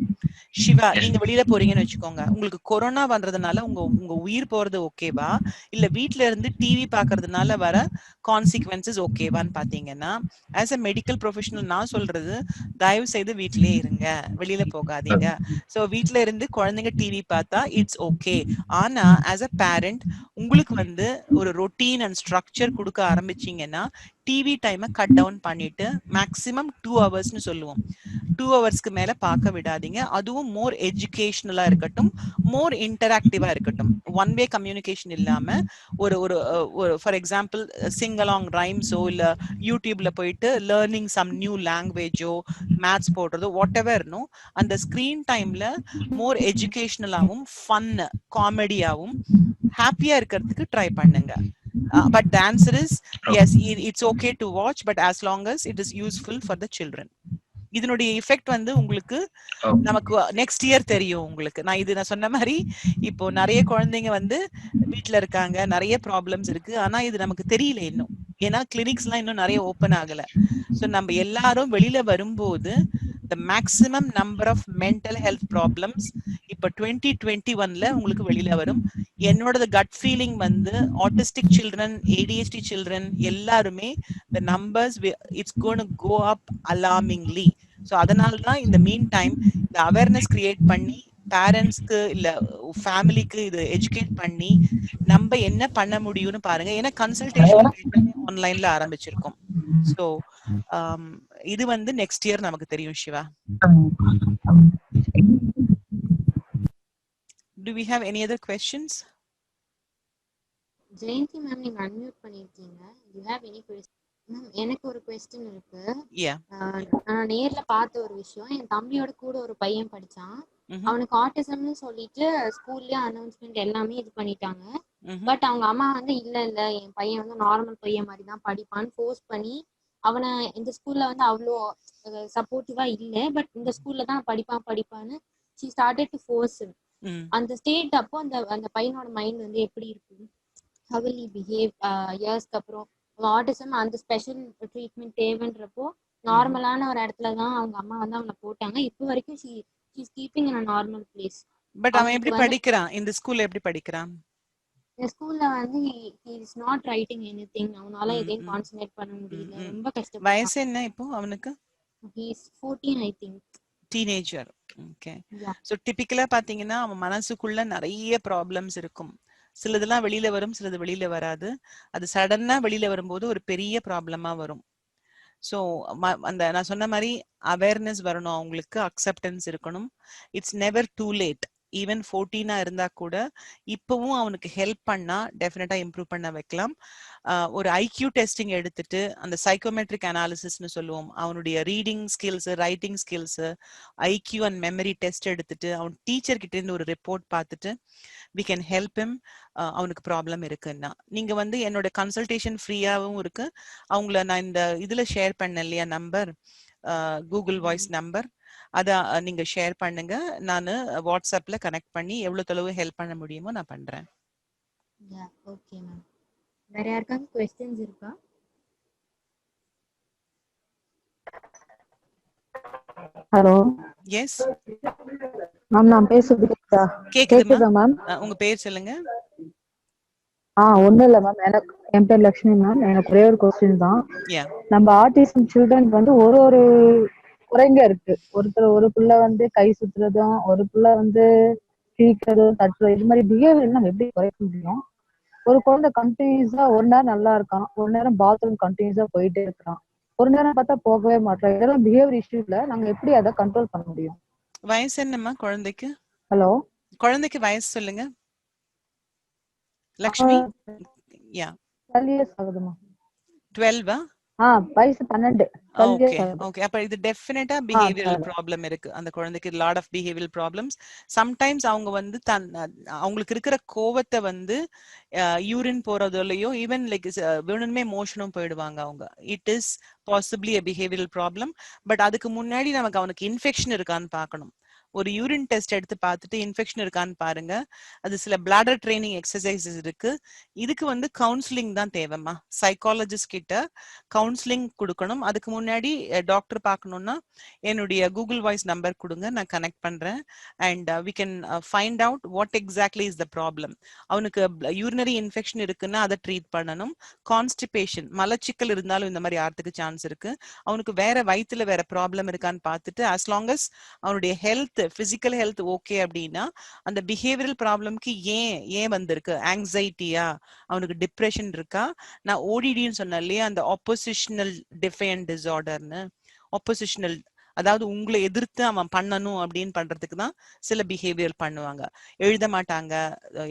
சிவா, நீங்க வெளியில போறீங்கன்னு வச்சுக்கோங்க, உங்களுக்கு கொரோனா வந்ததுனால உங்க உங்க உயிர் போறது ஓகேவா, இல்ல வீட்ல இருந்து டிவி பாக்குறதுனால வர கான்சிக்வன்சஸ் ஓகேவான்னு பாத்தீங்கன்னா, ஆஸ் அ மெடிக்கல் ப்ரொஃபஷனல் நான் சொல்றது, தயவு செய்து வீட்லயே இருங்க, வெளியில போகாதீங்க. ஸோ வீட்ல இருந்து குழந்தைங்க டிவி பார்த்தா இட்ஸ் ஓகே. ஆனா ஆஸ் அ பேரண்ட் உங்களுக்கு வந்து ஒரு ரொட்டீன் அண்ட் ஸ்ட்ரக்சர் கொடுக்க ஆரம்பிச்சீங்கன்னா, டிவி டைமை கட் டவுன் பண்ணிட்டு மேக்ஸிமம் 2 ஹவர்ஸ்னு சொல்லுவோம், 2 ஹவர்ஸ்க்கு மேல பார்க்க விடாதீங்க. அதுவும் மோர் எஜுகேஷனலா இருக்கட்டும், மோர் இன்டராக்டிவா இருக்கட்டும். ஒன் வே கம்யூனிகேஷன் இல்லாம ஒரு ஒரு ஃபார் எக்ஸாம்பிள் சிங் அலாங் ரைம்ஸோ இல்ல யூடியூப்ல போயிட்டு லேர்னிங் சம் நியூ லாங்குவேஜோ மேத்ஸ் போடுறதோ வாட் எவர்னோ, அந்த ஸ்கிரீன் டைம்ல மோர் எஜுகேஷனலாவும் ஃபன் காமெடியாவும் ஹாப்பியா இருக்கிறதுக்கு ட்ரை பண்ணுங்க. But the answer is yes, it's okay to watch, but as long as it is useful for the children. இதனுடைய எஃபெக்ட் வந்து உங்களுக்கு நமக்கு நெக்ஸ்ட் இயர் தெரியும். உங்களுக்கு நான் சொன்ன மாதிரி இப்போ நிறைய குழந்தைங்க வந்து வீட்ல இருக்காங்க, நிறைய ப்ராப்ளம்ஸ் இருக்கு, ஆனா இது நமக்கு தெரியல இன்னும், ஏன்னா கிளினிக்ஸ்லாம் இன்னும் நிறைய ஓபன் ஆகல. ஸோ நம்ம எல்லாரும் வெளியில வரும்போது the maximum number of mental health problems இப்போ 2021ல உங்களுக்கு வெளியில வரும். என்னோட கட் ஃபீலிங் வந்து ஆட்டிஸ்டிக் சில்ட்ரன், ADHD சில்ட்ரன் எல்லாருமே the numbers it's going to go up alarmingly. So அதனால தான் இந்த மீன் டைம் இந்த அவேர்னஸ் கிரியேட் பண்ணி பேரண்ட்ஸ்க்கு இல்ல ஃபேமிலிக்கு இது எஜுகேட் பண்ணி நம்ம என்ன பண்ண முடியும்னு பாருங்க. ஏன்னா கன்சல்டேஷன் ஆன்லைன்ல ஆரம்பிச்சிருக்கோம். ஸோ இது வந்து நெக்ஸ்ட் இயர் நமக்கு தெரியும். Siva, do we have any other questions? Jayanthi ma'am, நீங்க அன்மியூட் பண்ணிருக்கீங்க. You have any question? Ma'am, எனக்கு ஒரு क्वेश्चन இருக்கு. நான் நேர்ல பார்த்த ஒரு விஷயம், என் தம்பியோட கூட ஒரு பையன் படிச்சான். அவனுக்கு ஆட்டிசம்னு சொல்லிட்டு ஸ்கூல்லயே அனௌன்ஸ்மெண்ட் எல்லாமே இது பண்ணிட்டாங்க. பட் அவங்க அம்மா வந்து இல்ல என் பையன் வந்து நார்மல் பையன் மாதிரி தான் படிப்பான்னு ஃபோர்ஸ் பண்ணி அவனை இந்த ஸ்கூல்ல வந்து அவ்வளோ சப்போர்ட்டிவா இல்லை, பட் இந்த ஸ்கூல்ல தான் படிப்பான்னு she started to force him. அந்த ஸ்டேட் அப்போ அந்த பையனோட மைண்ட் வந்து எப்படி இருக்கும்? how will he behave இயர்ஸ்க்கு அப்புறம்? ஆட்டிசம் அந்த ஸ்பெஷல் ட்ரீட்மெண்ட் தேவைன்றப்போ நார்மலான ஒரு இடத்துல தான் அவங்க அம்மா வந்து அவனை போட்டாங்க. இப்போ வரைக்கும் she is keeping in a normal place. But அவன் எப்படி படிக்கிறான்? இந்த ஸ்கூல்ல எப்படி படிக்கிறான்? இந்த ஸ்கூல்ல வந்து he is not writing anything. அவனால எதையும் கான்சென்ட்ரேட் பண்ண முடியல, ரொம்ப கஷ்டப்படுறான். வயசு என்ன இப்போ அவனுக்கு? he is 14 I think. Teenager. Okay. So டிபிக்கலா பாத்தீங்கன்னா அவன் மனசுக்குள்ள நிறைய ப்ராப்ளம்ஸ் இருக்கும். சிலதெல்லாம் வெளியில வரும், சிலது வெளியில வராது. அது சடனா வெளியில வரும்போது ஒரு பெரிய ப்ராப்ளமா வரும். ஸோ அந்த நான் சொன்ன மாதிரி அவேர்னஸ் வரணும், அவங்களுக்கு அக்செப்டன்ஸ் இருக்கணும். It's never too late. Even 14 இருந்தா கூட இப்பவும் அவனுக்கு ஹெல்ப் பண்ணா டெஃபினட்டா இம்ப்ரூவ் பண்ண வைக்கலாம். ஒரு ஐக்யூ டெஸ்டிங் எடுத்துட்டு அந்த சைக்கோமெட்ரிக் அனாலிசிஸ்னு சொல்லுவோம், அவனுடைய reading skills, writing skills, IQ and memory test எடுத்துட்டு அவன் டீச்சர் கிட்ட இருந்து ஒரு ரிப்போர்ட் பார்த்துட்டு we can help him. அவனுக்கு ப்ராப்ளம் இருக்குன்னா நீங்க வந்து என்னோட கன்சல்டேஷன் ஃப்ரீயாவும் இருக்கு. அவங்கள நான் இந்த இதுல ஷேர் பண்ண இல்லையா நம்பர், கூகுள் வாய்ஸ் நம்பர், அத நீங்க ஷேர் பண்ணுங்க. நான் வாட்ஸ்அப்ல கனெக்ட் பண்ணி எவ்வளவு தொலைவு ஹெல்ப் பண்ண முடியுமோ நான் பண்றேன். Okay ma'am. வேற யாருக்காவது क्वेश्चंस இருக்கா? ஹலோ. எஸ் மேம், நான் பேசுறது கேக்குதா மேம்? உங்க பேர் சொல்லுங்க. ஒண்ணும் இல்ல மேம், என் பேர் லட்சுமி மேம். எனக்கு ஒரே ஒரு கொஸ்டின் தான். நம்ம ஆட்டிசம் சில்ட்ரன் வந்து ஒரு குறைங்க இருக்கு. ஒரு புள்ள வந்து கை சுத்துறதும், ஒரு புள்ள வந்து கிழிக்கிறதும், தட்டுறதும், இது மாதிரி பிஹேவியர் நம்ம எப்படி குறைக்க முடியும்? ஒரு குழந்தை கண்டினியூஸா ஒரு நேரம் நல்லா இருக்கான், ஒரு நேரம் பாத்ரூம் கண்டினியூஸா போயிட்டே இருக்கான், ஒரு நேரம் பார்த்தா போகவே மாட்டான். இதெல்லாம் பிஹேவியர் இஷ்யூல நாங்க எப்படி அதை கண்ட்ரோல் பண்ண முடியும்? வயசு என்னம்மா குழந்தைக்கு? ஹலோ, குழந்தைக்கு வயசு சொல்லுங்க. லக்ஷ்மி. 12 years ஆகுதுமா. 12? வயசு 12. ஓகே. அப்ப இது டெஃபினட்டா பிஹேவியரல் ப்ராப்ளம் இருக்கு அந்த குழந்தைக்கு. Lot of behavioural problems. Sometimes அவங்க வந்து அவங்களுக்கு இருக்கிற கோவத்தை வந்து யூரின் போறதுலயோ ஈவன் லைக் வேணுமே மோஷனும் போயிடுவாங்க அவங்க. It is possibly a behavioral problem. But அதுக்கு முன்னாடி நமக்கு அவனுக்கு இன்ஃபெக்ஷன் இருக்கான்னு பார்க்கணும். ஒரு யூரின் டெஸ்ட் எடுத்து பார்த்துட்டு இன்ஃபெக்ஷன் இருக்கான்னு பாருங்க. அது சில பிளாடர் ட்ரைனிங் எக்ஸசைசஸ் இருக்கு. இதுக்கு வந்து கவுன்சிலிங் தான் தேவைம்மா. சைக்காலஜிஸ்ட் கிட்ட கவுன்சிலிங் கொடுக்கணும். அதுக்கு முன்னாடி டாக்டர் பார்க்கணும்னா என்னுடைய கூகுள் வாய்ஸ் நம்பர் கொடுங்க, நான் கனெக்ட் பண்றேன். And we can find out what exactly is the problem. அவனுக்கு யூரினரி இன்ஃபெக்ஷன் இருக்குன்னா அதை ட்ரீட் பண்ணணும். கான்ஸ்டிபேஷன், மலச்சிக்கல் இருந்தாலும் இந்த மாதிரி ஆறதுக்கு சான்ஸ் இருக்கு. அவனுக்கு வேற வயிற்றுல வேற ப்ராப்ளம் இருக்கான்னு பார்த்துட்டு as long as அவனுடைய ஹெல்த், பிசிக்கல் ஹெல்த் ஓகே அப்படின்னா அந்த பிஹேவியரல் ப்ராப்ளம்க்கு ஏன் வந்திருக்கு, ஆங்ஸைட்டியா, அவனுக்கு டிப்ரெஷன் இருக்கா, நான் ஓடிடின்னு சொன்னேன் இல்லையா, அந்த ஆப்போசிஷனல் டிஃபையன்ட் டிசார்டர்னு, ஆப்போசிஷனல் அதாவது உங்களை எதிர்த்து அவன் பண்ணணும் அப்படின்னு பண்றதுக்கு தான் சில பிஹேவியர் பண்ணுவாங்க. எழுத மாட்டாங்க,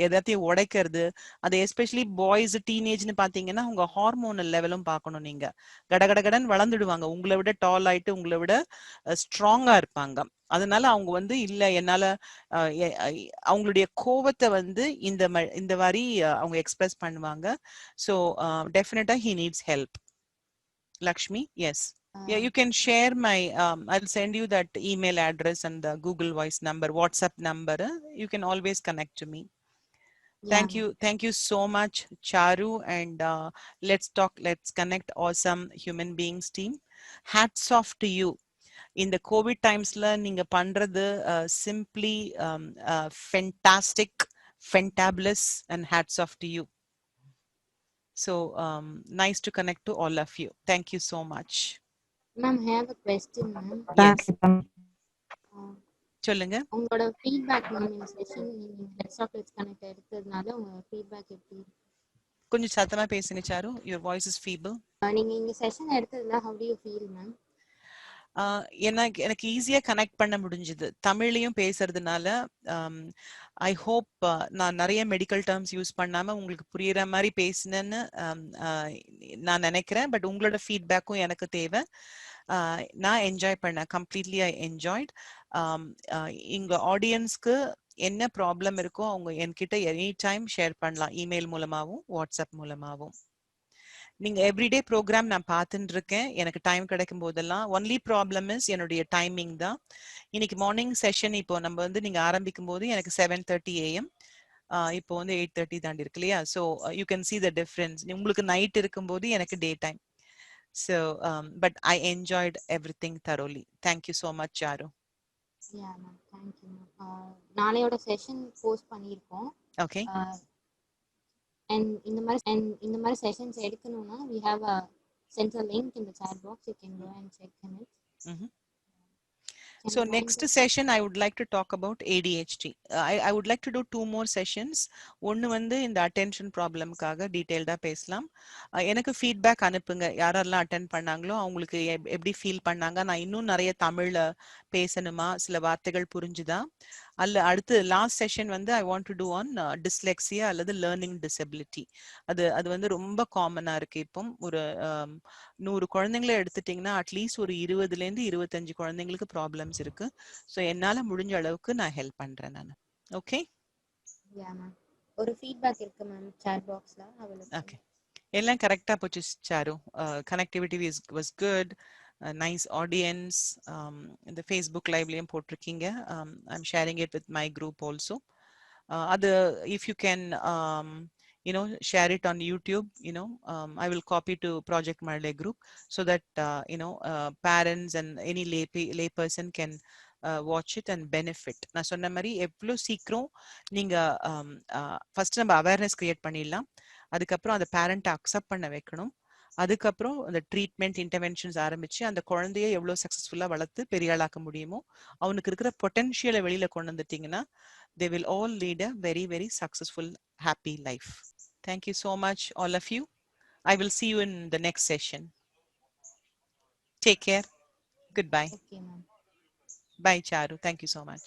எதாத்தையும் உடைக்கிறது. அது எஸ்பெஷலி பாய்ஸ் டீனேஜ்னு பாத்தீங்கன்னா உங்க ஹார்மோனல் லெவலும் பார்க்கணும். நீங்க கடகடகடன் வளர்ந்துடுவாங்க, உங்களை விட டால் ஆயிட்டு உங்களை விட ஸ்ட்ராங்கா இருப்பாங்க. அதனால அவங்க வந்து இல்ல என்னால அவங்களுடைய கோவத்தை வந்து இந்த மாதிரி அவங்க எக்ஸ்பிரஸ் பண்ணுவாங்க. ஸோ டெஃபினட்டா he needs help. Lakshmi, yes. Yeah, you can share my, I'll send you that email address and the Google Voice number, WhatsApp number. You can always connect to me. Thank you. Thank you so much, Charu. And let's connect awesome human beings team. Hats off to you. In the COVID times, நீங்க பண்றது simply fantastic, fantabulous, and hats off to you. So nice to connect to all of you. Thank you so much. Ma'am, I have a question, ma'am. Yes. சொல்லுங்க. உங்களோட feedback ma'am, இந்த session நீங்க let's talk let's connect எடுத்ததுனால உங்க feedback எப்படி? கொஞ்சம் சத்தமா பேசுங்க sir, your voice is feeble. நீங்க இந்த செஷன் எடுத்ததுல how do you feel, ma'am? எனக்கு ஈஸியா கனெக்ட் பண்ண முடிஞ்சது தமிழ்லயும் பேசுறதுனால. ஐ ஹோப் நான் நிறைய மெடிக்கல் டேர்ம்ஸ் யூஸ் பண்ணாம உங்களுக்கு புரியுற மாதிரி பேசினேன்னு நான் நினைக்கிறேன். பட் உங்களோட ஃபீட்பேக்கும் எனக்கு தேவை. நான் என்ஜாய் பண்ணேன், கம்ப்ளீட்லி ஐ என்ஜாய்ட். இங்க ஆடியன்ஸ்க்கு என்ன ப்ராப்ளம் இருக்கோ அவங்க என்கிட்ட எனி டைம் ஷேர் பண்ணலாம், இமெயில் மூலமாகவும் வாட்ஸ்அப் மூலமாகவும். நீங்க எவ்ரிடே ப்ரோக்ராம் நான் பார்த்துட்டு இருக்கேன், எனக்கு டைம் கிடைக்கும் போதெல்லாம். ஒன்லி ப்ராப்ளம் இஸ் என்னுடைய டைமிங் தான். இன்னைக்கு மார்னிங் செஷன் இப்போ நம்ம வந்து நீங்க ஆரம்பிக்கும் போது எனக்கு 7:30 AM, இப்போ வந்து 8:30 தாண்டி இருக்கு இல்லையா. So you can see the difference. உங்களுக்கு நைட் இருக்கும்போது எனக்கு day time. So but I enjoyed everything thoroughly. Thank you so much Charu. Yeah, ma'am. Thank you, ma'am. நாளையோட செஷன் போஸ்ட் பண்ணியிருக்கோம். ஓகே. And இந்த மாதிரி செஷன்ஸ் எடுக்கணும்னா we have a central link in the chat box, you can go and check on it. So next session I would like to talk about ADHD. I would like to do 2 more sessions. ஒன்னு வந்து இந்த attention problemக்காக டீடைல்டா பேசலாம். எனக்கு feedback அனுப்புங்க, யாரெல்லாம் attend பண்ணாங்களோ அவங்களுக்கு எப்படி ஃபீல் பண்ணாங்க, நான் இன்னும் நிறைய தமிழ்ல பேசணுமா, சில வார்த்தைகள் புரிஞ்சுதா, அல்ல அடுத்து லாஸ்ட் செஷன் வந்து I want to do on dyslexia அல்லது லேர்னிங் டிசபிலிட்டி. அது வந்து ரொம்ப காமனா இருக்கு. இப்போ ஒரு 100 குழந்தைங்களை எடுத்துட்டீங்கன்னா அட்லீஸ்ட் ஒரு 20லேருந்து 25 குழந்தைங்களுக்கு ப்ராப்ளம்ஸ் இருக்கு. ஸோ என்னால முடிஞ்ச அளவுக்கு நான் ஹெல்ப் பண்றேன் நான். ஓகே. ஒரு ஃபீட்பேக் இருக்கு மேம் chat boxல. ஓகே, எல்லாம் கரெக்டா போச்சு sir. Connectivity was good. Nice audience. இந்த Facebook liveலயும் போட்டிருக்கீங்க. I'm sharing it with my group also. If you can share it on YouTube, I will copy to Project Marley group so that parents and any lay person can watch it and benefit. நான் சொன்ன மாதிரி எவ்வளவு சீக்கிரம் நீங்க first நம்ம awareness create பண்ணிடலாம், அதுக்கப்புறம் அந்த பேரண்ட்டை அக்செப்ட் பண்ண வைக்கணும், அதுக்கப்புறம் அந்த ட்ரீட்மெண்ட் இன்டர்வென்ஷன்ஸ் ஆரம்பிச்சு அந்த குழந்தைய எவ்வளவு சக்சஸ்ஃபுல்லா வளர்த்து பெரிய ஆளாக்க முடியுமோ, அவனுக்கு இருக்கிற பொட்டன்ஷியலை வெளியில கொண்டு வந்துட்டீங்கன்னா they will all lead a very, very successful, happy life. Thank you so much, all of you. I will see you in the next session. Take care. Goodbye. Okay, ma'am. Bye, Charu. Thank you so much.